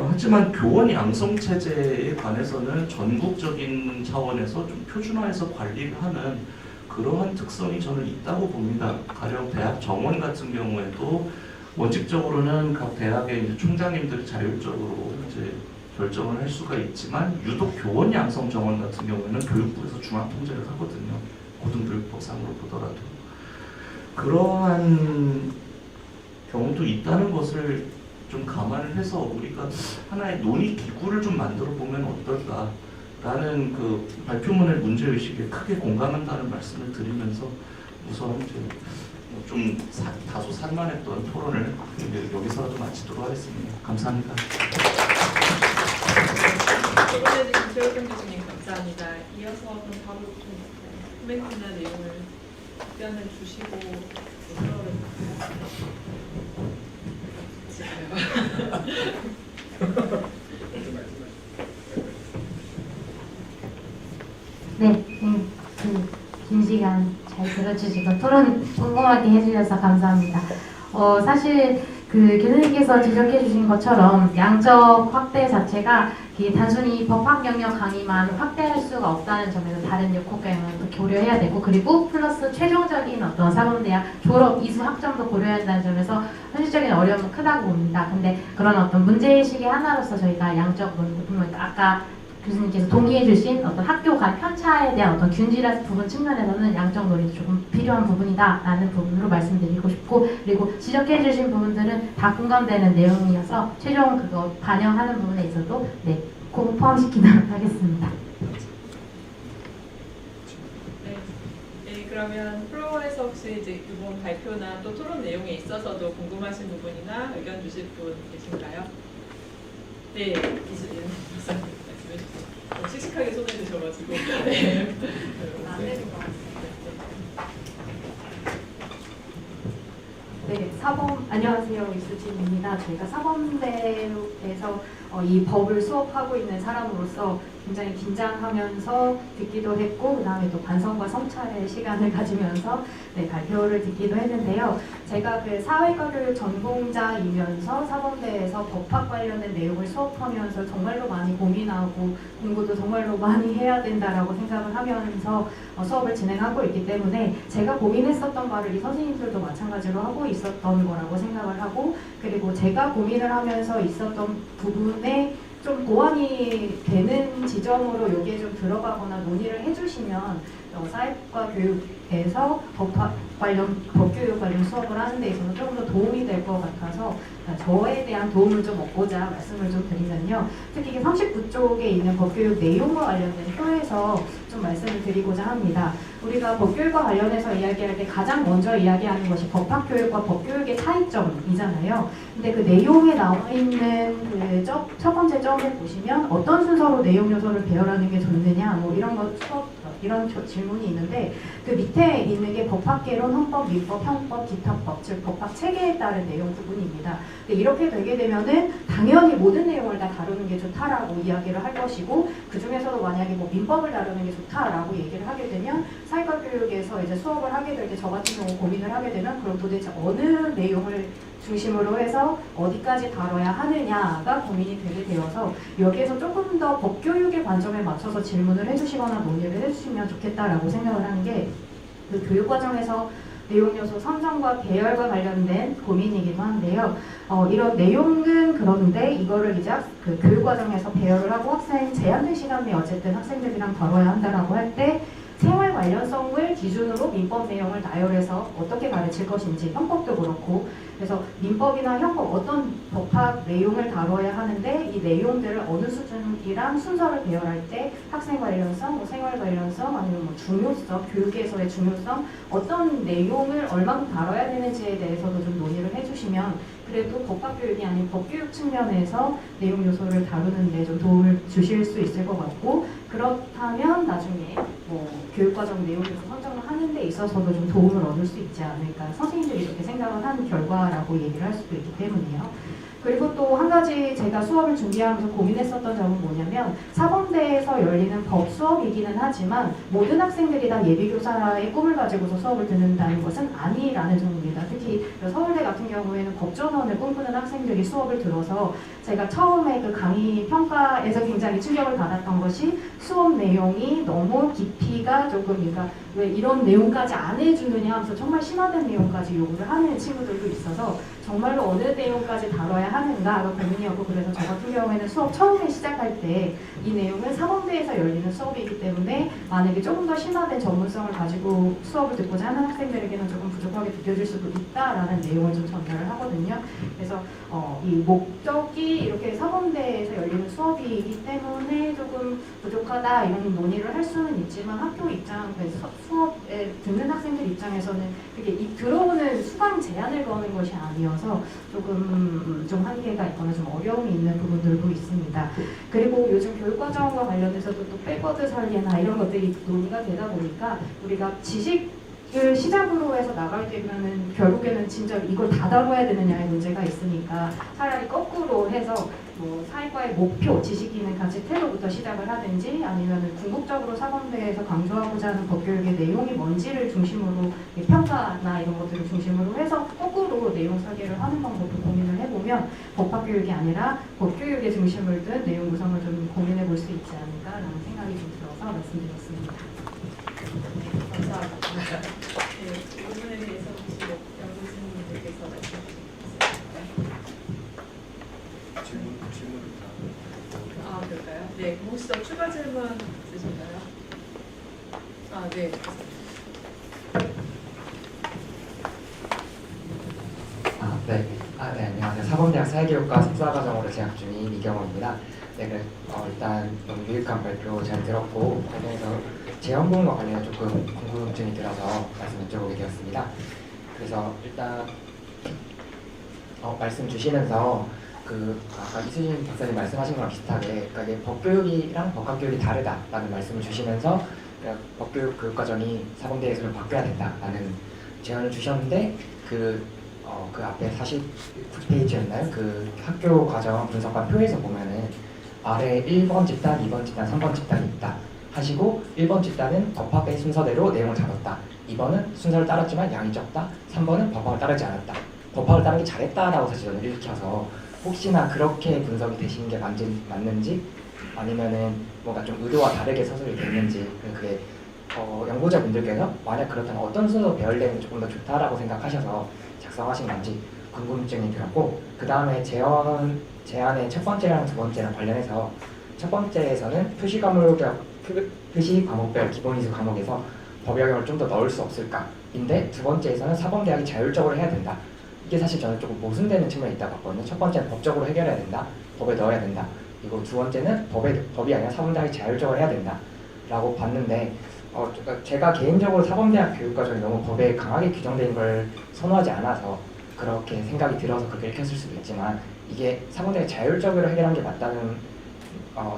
하지만 교원 양성 체제에 관해서는 전국적인 차원에서 좀 표준화해서 관리를 하는 그러한 특성이 저는 있다고 봅니다. 가령 대학 정원 같은 경우에도 원칙적으로는 각 대학의 이제 총장님들이 자율적으로 이제 결정을 할 수가 있지만 유독 교원 양성 정원 같은 경우에는 교육부에서 중앙 통제를 하거든요. 고등교육법상으로 보더라도 그러한 경우도 있다는 것을 좀 감안을 해서 우리가 하나의 논의 기구를 좀 만들어 보면 어떨까라는 그 발표문의 문제 의식에 크게 공감한다는 말씀을 드리면서 우선 좀 다소 산만했던 토론을 여기서라도 마치도록 하겠습니다. 감사합니다. 이번에 김철근 교수님 감사합니다. 이어서 그럼 바로 좀 코멘트나 내용을 답변을 주시고 네, 긴 시간 잘 들어주시고 토론 꼼꼼하게 해주셔서 감사합니다. 사실 교수님께서 지적해 주신 것처럼 양적 확대 자체가 단순히 법학 영역 강의만 확대할 수가 없다는 점에서 다른 역학과 영역도 고려해야 되고, 그리고 플러스 최종적인 어떤 사범대학 졸업 이수 학점도 고려해야 한다는 점에서 현실적인 어려움은 크다고 봅니다. 근데 그런 어떤 문제의식의 하나로서 저희가 양적 부분, 아까 교수님께서 동의해 주신 어떤 학교 간 편차에 대한 어떤 균질한 부분 측면에서는 양적 논의도 조금 필요한 부분이다라는 부분으로 말씀드리고 싶고, 그리고 지적해 주신 부분들은 다 공감되는 내용이어서 최종 그거 반영하는 부분에 있어도 그거 포함시키도록 하겠습니다. 네, 그러면 플로어에서 혹시 이제 이번 발표나 또 토론 내용에 있어서도 궁금하신 부분이나 의견 주실 분 계신가요? 네, 이수진 박사님. 씩씩하게 손을 드셔가지고 네. 네, 안녕하세요. 이수진입니다. 저희가 사범대에서 이 법을 수업하고 있는 사람으로서 굉장히 긴장하면서 듣기도 했고, 그 다음에 또 반성과 성찰의 시간을 가지면서 발표를 듣기도 했는데요. 제가 사회과를 전공자이면서 사범대에서 법학 관련된 내용을 수업하면서 정말로 많이 고민하고 공부도 정말로 많이 해야 된다라고 생각을 하면서 수업을 진행하고 있기 때문에 제가 고민했었던 바를 이 선생님들도 마찬가지로 하고 있었던 거라고 생각을 하고, 그리고 제가 고민을 하면서 있었던 부분에 좀 보완이 되는 지점으로 여기에 좀 들어가거나 논의를 해주시면 사회과 교육에서 법교육 관련 수업을 하는 데 있어서 조금 더 도움이 될 것 같아서 그러니까 저에 대한 도움을 좀 얻고자 말씀을 좀 드리면요. 특히 이게 39쪽에 있는 법교육 내용과 관련된 표에서 좀 말씀을 드리고자 합니다. 우리가 법교육과 관련해서 이야기할 때 가장 먼저 이야기하는 것이 법학교육과 법교육의 차이점이잖아요. 근데 그 내용에 나와 있는 그 첫 번째 점에 보시면 어떤 순서로 내용 요소를 배열하는 게 좋느냐 뭐 이런 질문이 있는데 그 밑에 있는 게 법학개론, 헌법, 민법, 형법, 기타법, 즉 법학 체계에 따른 내용 부분입니다. 근데 이렇게 되게 되면은 당연히 모든 내용을 다 다루는 게 좋다라고 이야기를 할 것이고 그 중에서도 만약에 뭐 민법을 다루는 게 좋다라고 얘기를 하게 되면 사회과 교육에서 이제 수업을 하게 될 때 저 같은 경우 고민을 하게 되면 그럼 도대체 어느 내용을 중심으로 해서 어디까지 다뤄야 하느냐가 고민이 되게 되어서 여기에서 조금 더 법교육의 관점에 맞춰서 질문을 해주시거나 논의를 해주시면 좋겠다라고 생각을 하는 게 그 교육과정에서 내용 요소 선정과 배열과 관련된 고민이기도 한데요. 이런 내용은 그런데 이거를 이제 그 교육과정에서 배열을 하고 학생 제한된 시간 내에 어쨌든 학생들이랑 다뤄야 한다라고 할 때 생활 관련성을 기준으로 민법 내용을 나열해서 어떻게 가르칠 것인지 형법도 그렇고 그래서 민법이나 형법 어떤 법학 내용을 다뤄야 하는데 이 내용들을 어느 수준이랑 순서를 배열할 때 학생 관련성, 뭐 생활 관련성 아니면 뭐 중요성, 교육에서의 중요성 어떤 내용을 얼마큼 다뤄야 되는지에 대해서도 좀 논의를 해주시면 그래도 법학교육이 아닌 법교육 측면에서 내용 요소를 다루는 데 좀 도움을 주실 수 있을 것 같고 그렇다면 나중에 뭐 교육과정 내용 요소 선정을 하는 데 있어서도 좀 도움을 얻을 수 있지 않을까 선생님들이 이렇게 생각을 한 결과라고 얘기를 할 수도 있기 때문이에요. 그리고 또 한 가지 제가 수업을 준비하면서 고민했었던 점은 뭐냐면 사범대에서 열리는 법 수업이기는 하지만 모든 학생들이 다 예비교사의 꿈을 가지고서 수업을 듣는다는 것은 아니라는 점입니다. 특히 서울대 같은 경우에는 법전원을 꿈꾸는 학생들이 수업을 들어서 제가 처음에 그 강의 평가에서 굉장히 충격을 받았던 것이 수업 내용이 너무 깊이가 조금 그러니까 왜 이런 내용까지 안 해주느냐 하면서 정말 심화된 내용까지 요구를 하는 친구들도 있어서 정말로 어느 내용까지 다뤄야 하는가가 고민이었고 그래서 저 같은 경우에는 수업 처음에 시작할 때 이 내용은 사범대에서 열리는 수업이기 때문에 만약에 조금 더 심화된 전문성을 가지고 수업을 듣고자 하는 학생들에게는 조금 부족하게 느껴질 수도 있다라는 내용을 좀 전달을 하거든요. 그래서 이 목적이 이렇게 사범대에서 열리는 수업이기 때문에 조금 부족하다 이런 논의를 할 수는 있지만 학교 입장에서 수업에 듣는 학생들 입장에서는 그게 들어오는 수강 제한을 거는 것이 아니어서 조금 좀 한계가 있거나 좀 어려움이 있는 부분들도 있습니다. 그리고 요즘 교육과정과 관련해서도 또 백워드 설계나 이런 것들이 논의가 되다 보니까 우리가 지식을 시작으로 해서 나갈 때면은 결국에는 진짜 이걸 다 다뤄야 되느냐의 문제가 있으니까 차라리 거꾸로 해서 뭐 사회과의 목표, 지식인은 가치 태로부터 시작을 하든지 아니면 궁극적으로 사범대에서 강조하고자 하는 법교육의 내용이 뭔지를 중심으로 평가나 이런 것들을 중심으로 해서 거꾸로 내용 설계를 하는 방법도 고민을 해보면 법학교육이 아니라 법교육의 중심을 둔 내용 구성을 좀 고민해 볼 수 있지 않을까라는 생각이 좀 들어서 말씀드렸습니다. 감사합니다. 네, 이 부분에 대해서 혹시 연구진님들께서 말씀해 주시겠어요? 아, 그럴까요? 네, 그럼 혹시 더 추가 질문 있으신가요? 아, 네. 네. 네, 안녕하세요. 사범대학 사회교육과 석사과정으로 재학 중인 이경호입니다. 네, 일단 너무 유익한 발표 잘 들었고 거기에서 재연공과 관련해 조금 궁금증이 들어서 말씀 여쭤보게 되었습니다. 그래서 일단 말씀 주시면서 아까 이수진 박사님 말씀하신 거랑 비슷하게 그러니까 이게 법교육이랑 법학교육이 다르다라는 말씀을 주시면서 그러니까 법교육 교육과정이 사범대에서는 바뀌어야 된다라는 제안을 주셨는데 그 앞에 49페이지였나요? 그 학교 과정 분석관 표에서 보면은 아래 1번 집단, 2번 집단, 3번 집단이 있다 하시고 1번 집단은 법학의 순서대로 내용을 다뤘다. 2번은 순서를 따랐지만 양이 적다. 3번은 법학을 따르지 않았다. 법학을 따르기 잘했다라고 사실은 읽혀서 혹시나 그렇게 분석이 되신 게 맞는지 아니면은 뭔가 좀 의도와 다르게 서술이 됐는지 그게 연구자분들께서 만약 그렇다면 어떤 순서로 배열되는 게 조금 더 좋다라고 생각하셔서 작성하신 건지 궁금증이 들었고 그 다음에 제안의 첫 번째랑 두 번째랑 관련해서 첫 번째에서는 표시 과목별 기본 이수 과목에서 법역을 좀 더 넣을 수 없을까 인데 두 번째에서는 사범대학이 자율적으로 해야 된다 이게 사실 저는 조금 모순되는 측면이 있다고 봤거든요. 첫 번째는 법적으로 해결해야 된다, 법에 넣어야 된다. 그리고 두 번째는 법이 아니라 사범대학이 자율적으로 해야 된다라고 봤는데 제가 개인적으로 사범대학 교육과정이 너무 법에 강하게 규정되어 있는 걸 선호하지 않아서 그렇게 생각이 들어서 그렇게 읽혔을 수도 있지만 이게 사범대학이 자율적으로 해결한 게 맞다는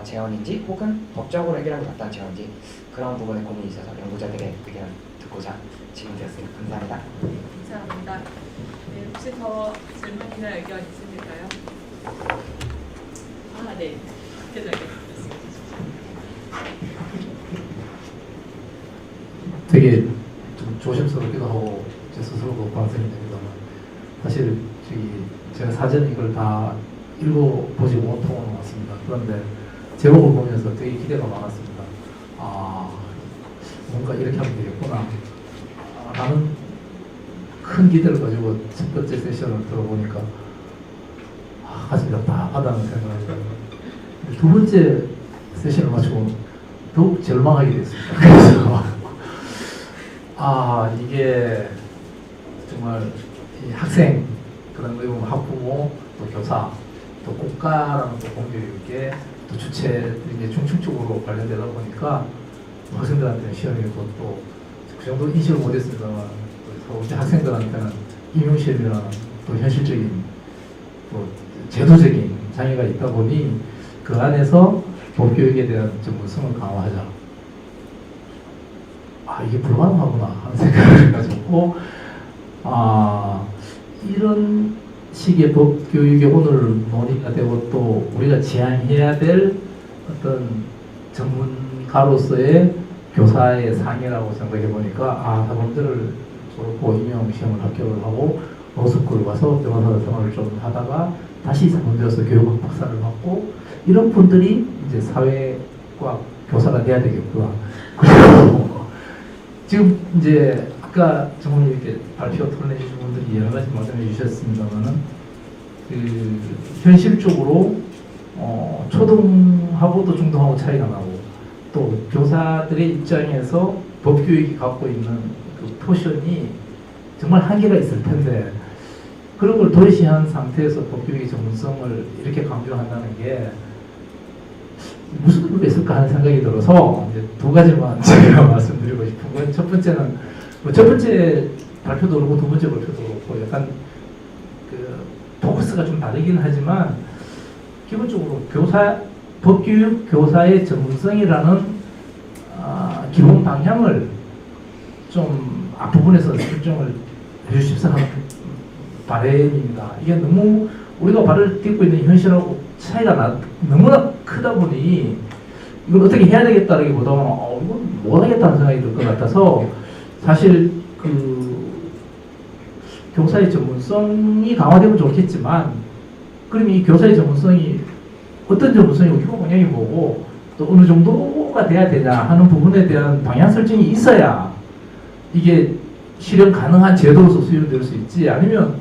제언인지 혹은 법적으로 해결한 게 맞다는 제언인지 그런 부분에 고민이 있어서 연구자들의 의견을 듣고자 질문드렸습니다. 감사합니다. 감사합니다. 네, 혹시 더 질문이나 의견 있으실까요? 네. 되게 좀 조심스럽기도 하고 제 스스로도 반성이 됩니다만 사실 제가 사전 이걸 다 읽어보지 못하고 왔습니다. 그런데 제목을 보면서 되게 기대가 많았습니다. 뭔가 이렇게 하면 되겠구나. 나는 큰 기대를 가지고 첫 번째 세션을 들어보니까 가슴이 답답하다는 생각이 들어요. 두 번째 세션을 마치고 더욱 절망하게 됐습니다. 그래서 이게 정말 이 학생, 그런 거 보면 학부모, 또 교사, 또 국가라는 또 공교육에 또 주체들이 이제 중층적으로 관련되다 보니까 학생들한테는 시험이고 또 그 정도 인식을 못했습니다만 또 학생들한테는 임용시험이라는 또 현실적인 또 제도적인 장애가 있다 보니 그 안에서 법교육에 대한 전문성을 강화하자. 이게 불가능하구나 하는 생각을 가지고 이런 식의 법교육이 오늘 논의가 되고 또 우리가 지향해야 될 어떤 전문가로서의 교사의 상이라고 생각해 보니까 사범대를 졸업하고 임용시험을 합격을 하고 로스쿨 가서 변호사 생활을 좀 하다가 다시 사범대에서 교육학 박사를 받고 이런 분들이 이제 사회과 교사가 돼야 되겠구나. 그리고 지금 이제 아까 정말 이렇게 발표 토론해 주신 분들이 여러 가지 말씀해 주셨습니다만은 현실적으로 초등하고도 중등하고 차이가 나고 또 교사들의 입장에서 법교육이 갖고 있는 그 포션이 정말 한계가 있을 텐데 그런 걸 도외시한 상태에서 법교육의 전문성을 이렇게 강조한다는 게 무슨 의미가 있을까 하는 생각이 들어서 이제 두 가지만 제가 말씀드리고 싶은 건 첫 번째는 첫 번째 발표도 그렇고 두 번째 발표도 그렇고 약간 그 포커스가 좀 다르긴 하지만 기본적으로 법교육 교사의 전문성이라는 기본 방향을 좀 앞부분에서 설정을 해주십사 하는 바람입니다. 이게 너무 우리가 발을 딛고 있는 현실하고 차이가 너무나 크다 보니 이걸 어떻게 해야 되겠다라기보다는 이건 못하겠다는 생각이 들 것 같아서 사실 교사의 전문성이 강화되면 좋겠지만 그럼 이 교사의 전문성이 어떤 전문성이고 기본 방향이 뭐고 또 어느 정도가 돼야 되냐 하는 부분에 대한 방향 설정이 있어야 이게 실현 가능한 제도로서 수용될 수 있지 아니면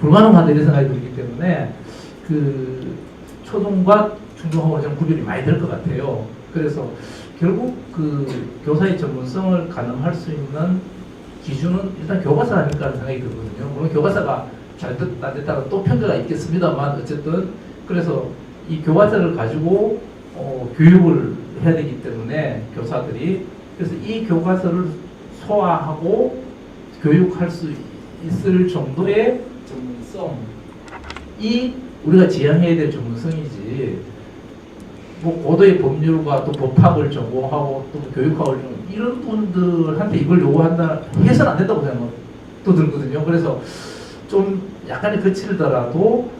불가능하다 이런 생각이 들기 때문에 그 초중과 중등하고는 좀 구별이 많이 될 것 같아요. 그래서 결국 그 교사의 전문성을 가늠할 수 있는 기준은 일단 교과서 아닐까 하는 생각이 들거든요. 물론 교과서가 잘 됐다 안 됐다가 또 평가가 있겠습니다만 어쨌든 그래서 이 교과서를 가지고 교육을 해야 되기 때문에 교사들이 그래서 이 교과서를 소화하고 교육할 수 있을 정도의 전문성이 우리가 지향해야 될 전문성이지 뭐 고도의 법률과 또 법학을 전공하고 또 교육학을 이런 분들한테 이걸 요구한다 해서는 안 된다고 생각도 들거든요. 그래서 좀 약간의 거칠더라도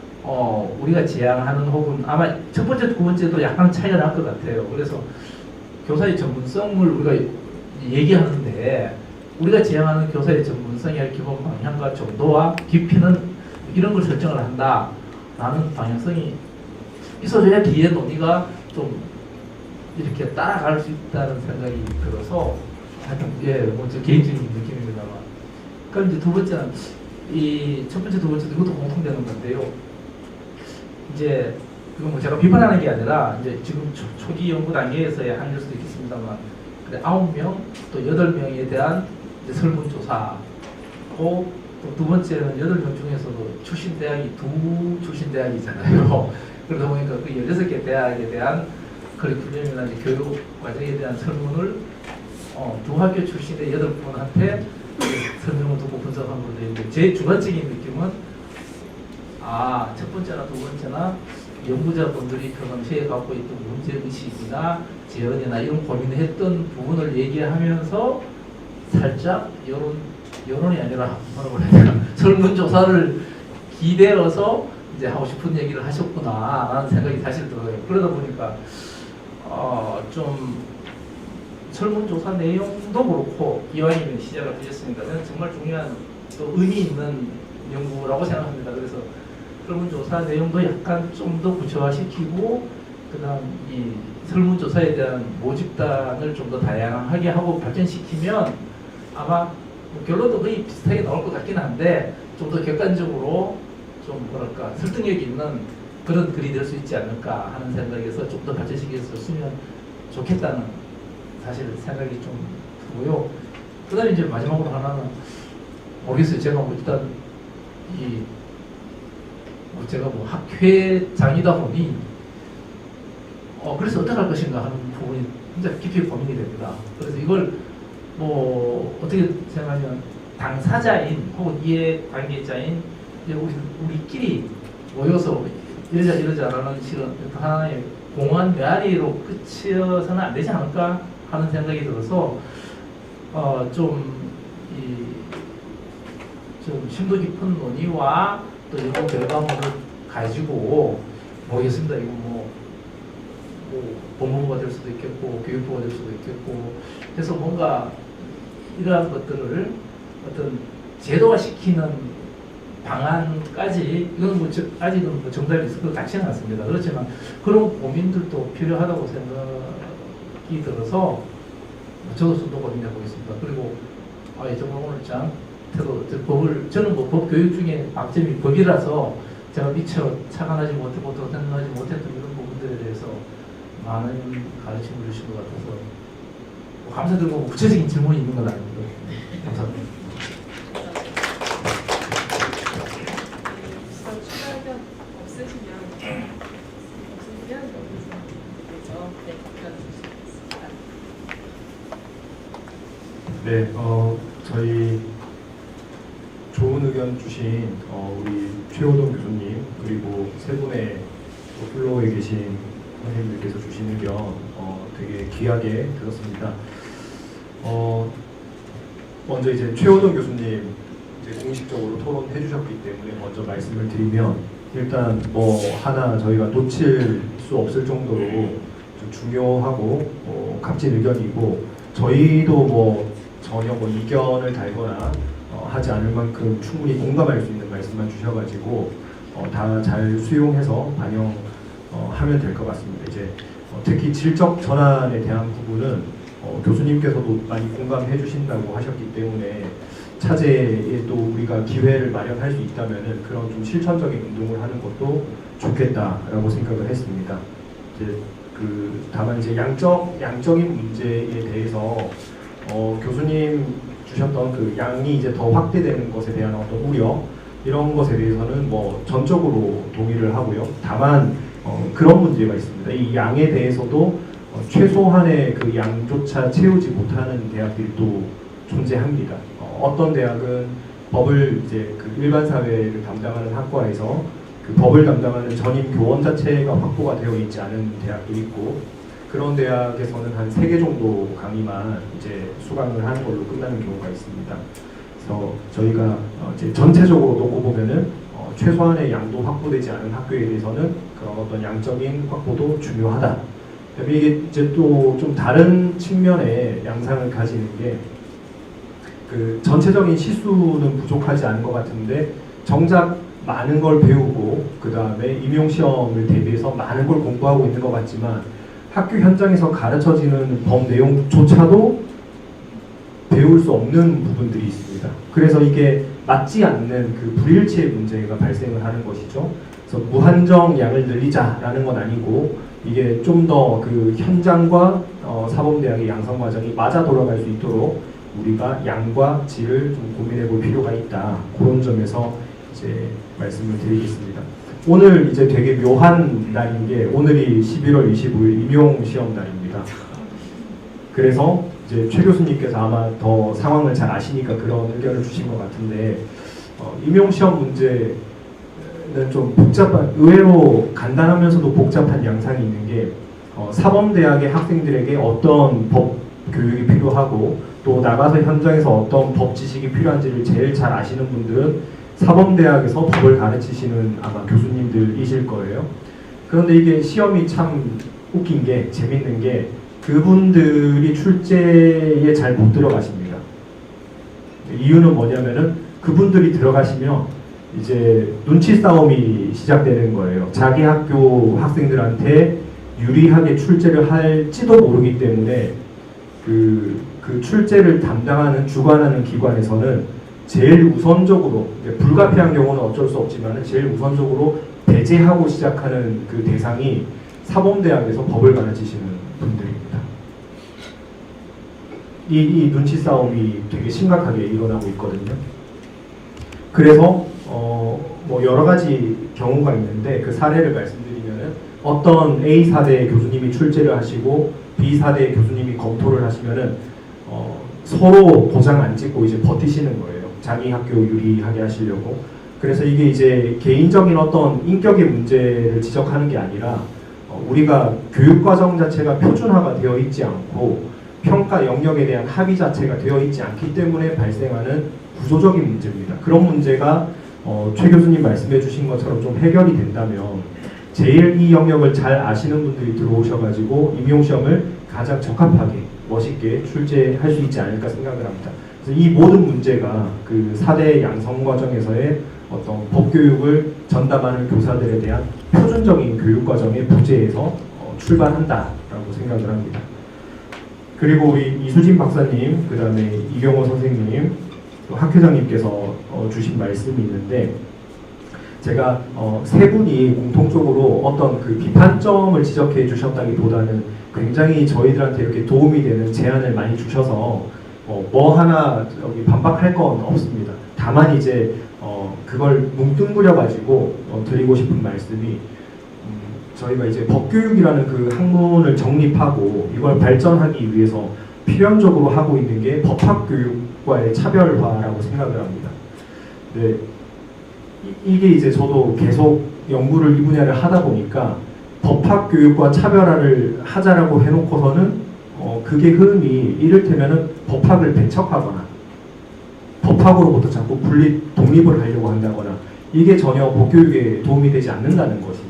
우리가 지향하는 혹은 아마 첫 번째, 두 번째도 약간 차이가 날 것 같아요. 그래서 교사의 전문성을 우리가 얘기하는데 우리가 지향하는 교사의 전문성의 할 기본 방향과 정도와 깊이는 이런 걸 설정을 한다라는 방향성이 있어줘야 뒤에 논의가 좀 이렇게 따라갈 수 있다는 생각이 들어서 하여튼 먼저 개인적인 느낌입니다만 그럼 이제 두 번째는 이 첫 번째, 두 번째도 이것도 공통되는 건데요. 이제 그건 뭐 제가 비판하는 게 아니라 이제 지금 초기 연구 단계에서의 한일 수도 있겠습니다만 근데 9명 또 8명에 대한 이제 설문조사 또 두 번째는 8명 중에서도 출신 대학이 두 출신 대학이잖아요. 그러다 보니까 그 16개 대학에 대한 커리큘럼이나 이제 교육 과정에 대한 설문을 두 학교 출신의 8분한테 설명을 듣고 분석한 걸로 되어 있는데 제 주관적인 느낌은 첫 번째나 두 번째나 연구자분들이 평상시에 갖고 있던 문제의식이나 제언이나 이런 고민을 했던 부분을 얘기하면서 살짝 여론이 아니라 뭐라고 해야 되나 설문조사를 기대어서 이제 하고 싶은 얘기를 하셨구나 라는 생각이 사실 들어요. 그러다 보니까 좀 설문조사 내용도 그렇고 이왕이면 시작을 하셨으니까 저는 정말 중요한 또 의미 있는 연구라고 생각합니다. 그래서 설문조사 내용도 약간 좀 더 구체화시키고 그다음 이 설문조사에 대한 모집단을 좀 더 다양하게 하고 발전시키면 아마 결론도 거의 비슷하게 나올 것 같긴 한데 좀 더 객관적으로 좀 뭐랄까 설득력 있는 그런 글이 될 수 있지 않을까 하는 생각에서 좀 더 발전시켰으면 좋겠다는 사실 생각이 좀 들고요. 그다음에 이제 마지막으로 하나는 모르겠어요. 제가 뭐 일단 제가 뭐 학회장이다 보니 그래서 어떻게 할 것인가 하는 부분이 굉장히 깊이 고민이 됩니다. 그래서 이걸 뭐 어떻게 생각하면 당사자인 혹은 이해 관계자인 이제 우리끼리 모여서 이러자라는 식은 하나의 공허한 메아리로 끝이어서는 안 되지 않을까 하는 생각이 들어서 좀 심도 깊은 논의와 또 연구 결과물을 가지고 모였습니다. 이거 뭐 법무부가 될 수도 있겠고 교육부가 될 수도 있겠고 해서 뭔가 이러한 것들을 어떤 제도화시키는 방안까지 이건 뭐 아직은 뭐 정답이 있을 것 같지는 않습니다. 그렇지만 그런 고민들도 필요하다고 생각이 들어서 저도 좀 더 고민해 보겠습니다. 그리고 정말 오늘 참 저는 뭐 법 교육 중에 방점이 법이라서 제가 미처 착안하지 못했고 또 생각하지 못했던 이런 부분들에 대해서 많은 가르침을 주신 것 같아서 감사드리고 뭐 구체적인 질문이 있는 건 아닙니다. 감사합니다. 추가 의견 없으시면 여기서 네, 저희 좋은 의견 주신 우리 최호동 교수님 그리고 세 분의 플로어에 계신 선생님들께서 주신 의견 되게 귀하게 들었습니다. 먼저 이제 최호동 교수님 이제 공식적으로 토론해 주셨기 때문에 먼저 말씀을 드리면 일단 뭐 하나 저희가 놓칠 수 없을 정도로 좀 중요하고 값진 의견이고 저희도 뭐 전혀 뭐 이견을 달거나 하지 않을 만큼 충분히 공감할 수 있는 말씀만 주셔가지고 다 잘 수용해서 반영하면 될 것 같습니다. 이제 특히 질적 전환에 대한 부분은 교수님께서도 많이 공감해 주신다고 하셨기 때문에 차제에 또 우리가 기회를 마련할 수 있다면은 그런 좀 실천적인 운동을 하는 것도 좋겠다라고 생각을 했습니다. 이제 다만 이제 양적인 문제에 대해서 교수님 주셨던 그 양이 이제 더 확대되는 것에 대한 어떤 우려 이런 것에 대해서는 뭐 전적으로 동의를 하고요. 다만 그런 문제가 있습니다. 이 양에 대해서도 최소한의 그 양조차 채우지 못하는 대학들이 또 존재합니다. 어떤 대학은 법을 이제 그 일반 사회를 담당하는 학과에서 그 법을 담당하는 전임 교원 자체가 확보가 되어 있지 않은 대학도 있고 그런 대학에서는 한 3개 정도 강의만 이제 수강을 하는 걸로 끝나는 경우가 있습니다. 그래서 저희가 이제 전체적으로 놓고 보면은 최소한의 양도 확보되지 않은 학교에 대해서는 그런 어떤 양적인 확보도 중요하다. 그다음에 이게 이제 또 좀 다른 측면의 양상을 가지는 게 그 전체적인 시수는 부족하지 않은 것 같은데 정작 많은 걸 배우고 그 다음에 임용 시험을 대비해서 많은 걸 공부하고 있는 것 같지만 학교 현장에서 가르쳐지는 법 내용조차도 배울 수 없는 부분들이 있습니다. 그래서 이게 맞지 않는 그 불일치의 문제가 발생을 하는 것이죠. 그래서 무한정 양을 늘리자라는 건 아니고 이게 좀 더 그 현장과 사범대학의 양성 과정이 맞아 돌아갈 수 있도록 우리가 양과 질을 좀 고민해 볼 필요가 있다. 그런 점에서 이제 말씀을 드리겠습니다. 오늘 이제 되게 묘한 날인 게 오늘이 11월 25일 임용 시험 날입니다. 그래서 이제 최 교수님께서 아마 더 상황을 잘 아시니까 그런 의견을 주신 것 같은데 임용 시험 문제는 좀 복잡한, 의외로 간단하면서도 복잡한 양상이 있는 게 사범대학의 학생들에게 어떤 법 교육이 필요하고 또 나가서 현장에서 어떤 법 지식이 필요한지를 제일 잘 아시는 분들은 사범대학에서 법을 가르치시는 아마 교수님들이실 거예요. 그런데 이게 시험이 참 웃긴 게, 재밌는 게 그분들이 출제에 잘 못 들어가십니다. 이유는 뭐냐면은 그분들이 들어가시면 이제 눈치 싸움이 시작되는 거예요. 자기 학교 학생들한테 유리하게 출제를 할지도 모르기 때문에 그 출제를 담당하는 주관하는 기관에서는 제일 우선적으로, 불가피한 경우는 어쩔 수 없지만 제일 우선적으로 배제하고 시작하는 그 대상이 사범대학에서 법을 가르치시는 분들입니다. 이 눈치 싸움이 되게 심각하게 일어나고 있거든요. 그래서 뭐 여러 가지 경우가 있는데 그 사례를 말씀드리면은 어떤 A 사대 교수님이 출제를 하시고 B사대 교수님이 검토를 하시면은 서로 도장 안 찍고 이제 버티시는 거예요. 자기 학교 유리하게 하시려고. 그래서 이게 이제 개인적인 어떤 인격의 문제를 지적하는 게 아니라 우리가 교육과정 자체가 표준화가 되어 있지 않고 평가 영역에 대한 합의 자체가 되어 있지 않기 때문에 발생하는 구조적인 문제입니다. 그런 문제가 최 교수님 말씀해 주신 것처럼 좀 해결이 된다면 제일 이 영역을 잘 아시는 분들이 들어오셔가지고 임용시험을 가장 적합하게 멋있게 출제할 수 있지 않을까 생각을 합니다. 그래서 이 모든 문제가 그 4대 양성 과정에서의 어떤 법교육을 전담하는 교사들에 대한 표준적인 교육과정의 부재에서 출발한다라고 생각을 합니다. 그리고 우리 이수진 박사님, 그 다음에 이경호 선생님, 또 학회장님께서 주신 말씀이 있는데 제가 세 분이 공통적으로 어떤 그 비판점을 지적해 주셨다기보다는 굉장히 저희들한테 이렇게 도움이 되는 제안을 많이 주셔서 뭐 하나 여기 반박할 건 없습니다. 다만 이제 그걸 뭉뚱그려 가지고 드리고 싶은 말씀이 저희가 이제 법교육이라는 그 학문을 정립하고 이걸 발전하기 위해서 필연적으로 하고 있는 게 법학교육과의 차별화라고 생각을 합니다. 네, 이게 이제 저도 계속 연구를 이 분야를 하다 보니까 법학교육과 차별화를 하자라고 해놓고서는 그게 흐름이 이를테면은 법학을 배척하거나 법학으로부터 자꾸 독립을 하려고 한다거나 이게 전혀 법교육에 도움이 되지 않는다는 것이죠.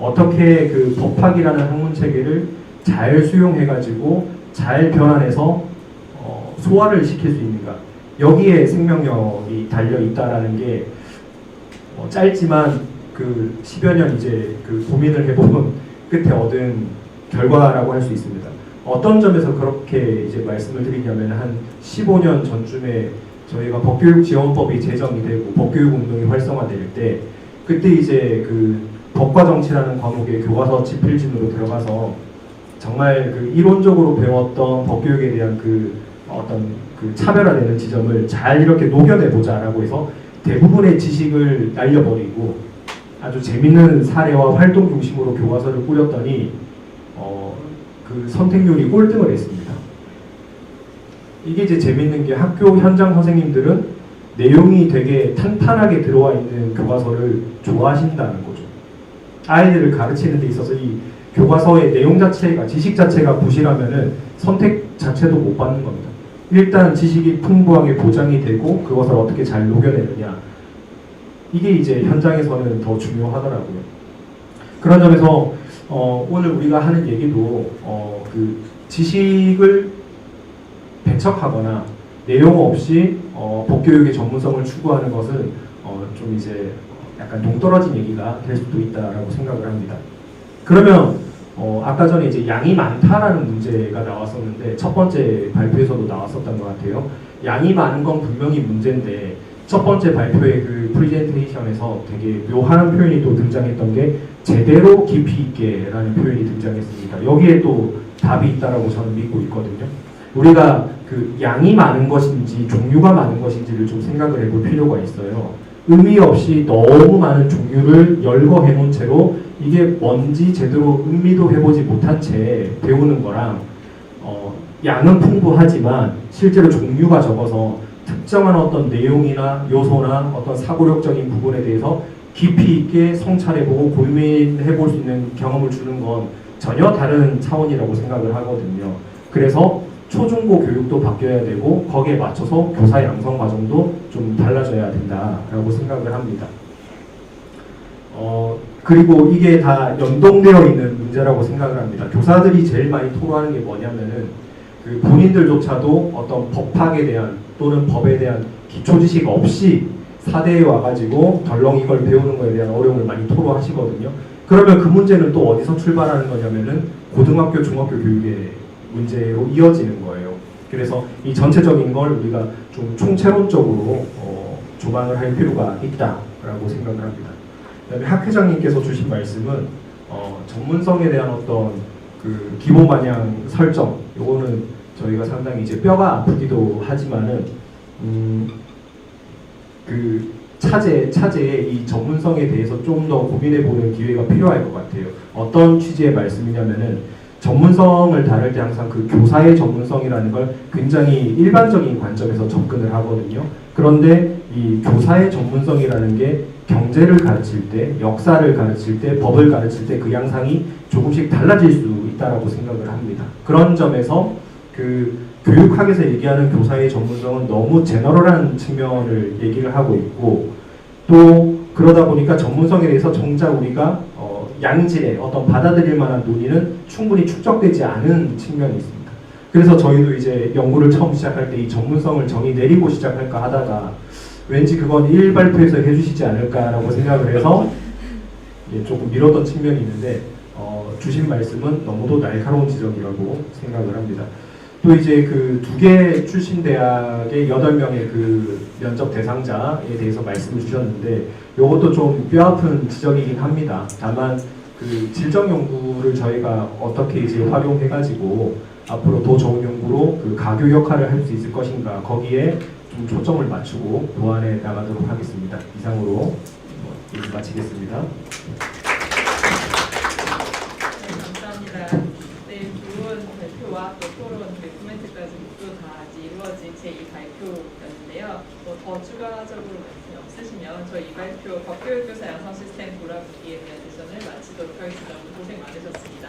어떻게 그 법학이라는 학문 체계를 잘 수용해가지고 잘 변환해서 소화를 시킬 수 있는가, 여기에 생명력이 달려 있다라는 게 짧지만 그 10여 년 이제 그 고민을 해본 끝에 얻은 결과라고 할 수 있습니다. 어떤 점에서 그렇게 이제 말씀을 드리냐면 한 15년 전쯤에 저희가 법교육지원법이 제정이 되고 법교육운동이 활성화될 때 그때 이제 그 법과 정치라는 과목의 교과서 집필진으로 들어가서 정말 그 이론적으로 배웠던 법교육에 대한 그 어떤 그 차별화되는 지점을 잘 이렇게 녹여내보자라고 해서 대부분의 지식을 날려버리고 아주 재밌는 사례와 활동 중심으로 교과서를 꾸렸더니 그 선택률이 꼴등을 했습니다. 이게 이제 재밌는 게 학교 현장 선생님들은 내용이 되게 탄탄하게 들어와 있는 교과서를 좋아하신다는 거죠. 아이들을 가르치는 데 있어서 이 교과서의 내용 자체가, 지식 자체가 부실하면은 선택 자체도 못 받는 겁니다. 일단 지식이 풍부하게 보장이 되고 그것을 어떻게 잘 녹여내느냐, 이게 이제 현장에서는 더 중요하더라고요. 그런 점에서 오늘 우리가 하는 얘기도 그 지식을 배척하거나 내용 없이 법교육의 전문성을 추구하는 것은 좀 이제 약간 동떨어진 얘기가 될 수도 있다라고 생각을 합니다. 그러면 아까 전에 이제 양이 많다라는 문제가 나왔었는데 첫 번째 발표에서도 나왔었던 것 같아요. 양이 많은 건 분명히 문제인데 첫 번째 발표의 그 프리젠테이션에서 되게 묘한 표현이 또 등장했던 게 제대로 깊이 있게라는 표현이 등장했습니다. 여기에 또 답이 있다라고 저는 믿고 있거든요. 우리가 그 양이 많은 것인지 종류가 많은 것인지를 좀 생각을 해볼 필요가 있어요. 의미 없이 너무 많은 종류를 열거해 놓은 채로 이게 뭔지 제대로 음미도 해보지 못한 채 배우는 거랑 양은 풍부하지만 실제로 종류가 적어서 특정한 어떤 내용이나 요소나 어떤 사고력적인 부분에 대해서 깊이 있게 성찰해보고 고민해볼 수 있는 경험을 주는 건 전혀 다른 차원이라고 생각을 하거든요. 그래서 초중고 교육도 바뀌어야 되고 거기에 맞춰서 교사 양성 과정도 좀 달라져야 된다라고 생각을 합니다. 그리고 이게 다 연동되어 있는 문제라고 생각을 합니다. 교사들이 제일 많이 토로하는 게 뭐냐면은 그 본인들조차도 어떤 법학에 대한 또는 법에 대한 기초 지식 없이 사대에 와가지고 덜렁 이걸 배우는 거에 대한 어려움을 많이 토로하시거든요. 그러면 그 문제는 또 어디서 출발하는 거냐면은 고등학교, 중학교 교육의 문제로 이어지는 거예요. 그래서 이 전체적인 걸 우리가 좀 총체론적으로 조망을 할 필요가 있다라고 생각을 합니다. 그다음에 학 회장님께서 주신 말씀은 전문성에 대한 어떤 그 기본 반영 설정, 요거는 저희가 상당히 이제 뼈가 아프기도 하지만은 그 차제의 이 전문성에 대해서 좀 더 고민해보는 기회가 필요할 것 같아요. 어떤 취지의 말씀이냐면은 전문성을 다룰 때 항상 그 교사의 전문성이라는 걸 굉장히 일반적인 관점에서 접근을 하거든요. 그런데 이 교사의 전문성이라는 게 경제를 가르칠 때, 역사를 가르칠 때, 법을 가르칠 때 그 양상이 조금씩 달라질 수 있다라고 생각을 합니다. 그런 점에서 그 교육학에서 얘기하는 교사의 전문성은 너무 제너럴한 측면을 얘기를 하고 있고, 또 그러다 보니까 전문성에 대해서 정작 우리가 양질의 어떤 받아들일 만한 논의는 충분히 축적되지 않은 측면이 있습니다. 그래서 저희도 이제 연구를 처음 시작할 때 이 전문성을 정의 내리고 시작할까 하다가 왠지 그건 1발표에서 해주시지 않을까라고 생각을 해서 조금 미뤘던 측면이 있는데 주신 말씀은 너무도 날카로운 지적이라고 생각을 합니다. 또 이제 그 2개 출신 대학의 8명의 그 면접 대상자에 대해서 말씀을 주셨는데 이것도 좀 뼈아픈 지적이긴 합니다. 다만 그 질적 연구를 저희가 어떻게 이제 활용해가지고 앞으로 더 좋은 연구로 그 가교 역할을 할 수 있을 것인가, 거기에 좀 초점을 맞추고 보완해 나가도록 하겠습니다. 이상으로 얘기 마치겠습니다. 감사합니다. 네, 좋은 발표와 또 토론, 코멘트까지 모두 다 이루어진 제2 발표였는데요. 더 추가적으로 말씀 없으시면 저희 이 발표 법교육교사 양성 시스템 돌아보기에 대한 세션을 마치도록 하겠습니다. 오늘 고생 많으셨습니다.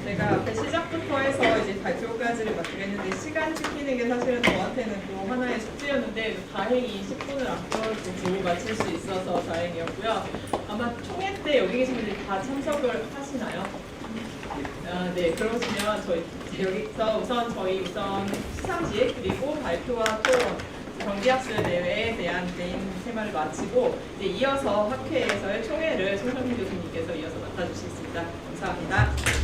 제가 앞에 시작부터 해서 이제 발표까지를 맡기겠는데 시간 지키는 게 사실은 저한테는 또 하나의 숙제였는데 다행히 10분을 아껴두고 마칠 수 있어서 다행이었고요. 아마 총회 때 여기 계신 분들이 다 참석을 하시나요? 네, 그러시면 저희 여기서 우선 시상식 그리고 발표와 토론, 경기학술 대회에 대한 메인 테마를 마치고 이제 이어서 학회에서의 총회를 송성민 교수님께서 이어서 맡아주시겠습니다. 감사합니다.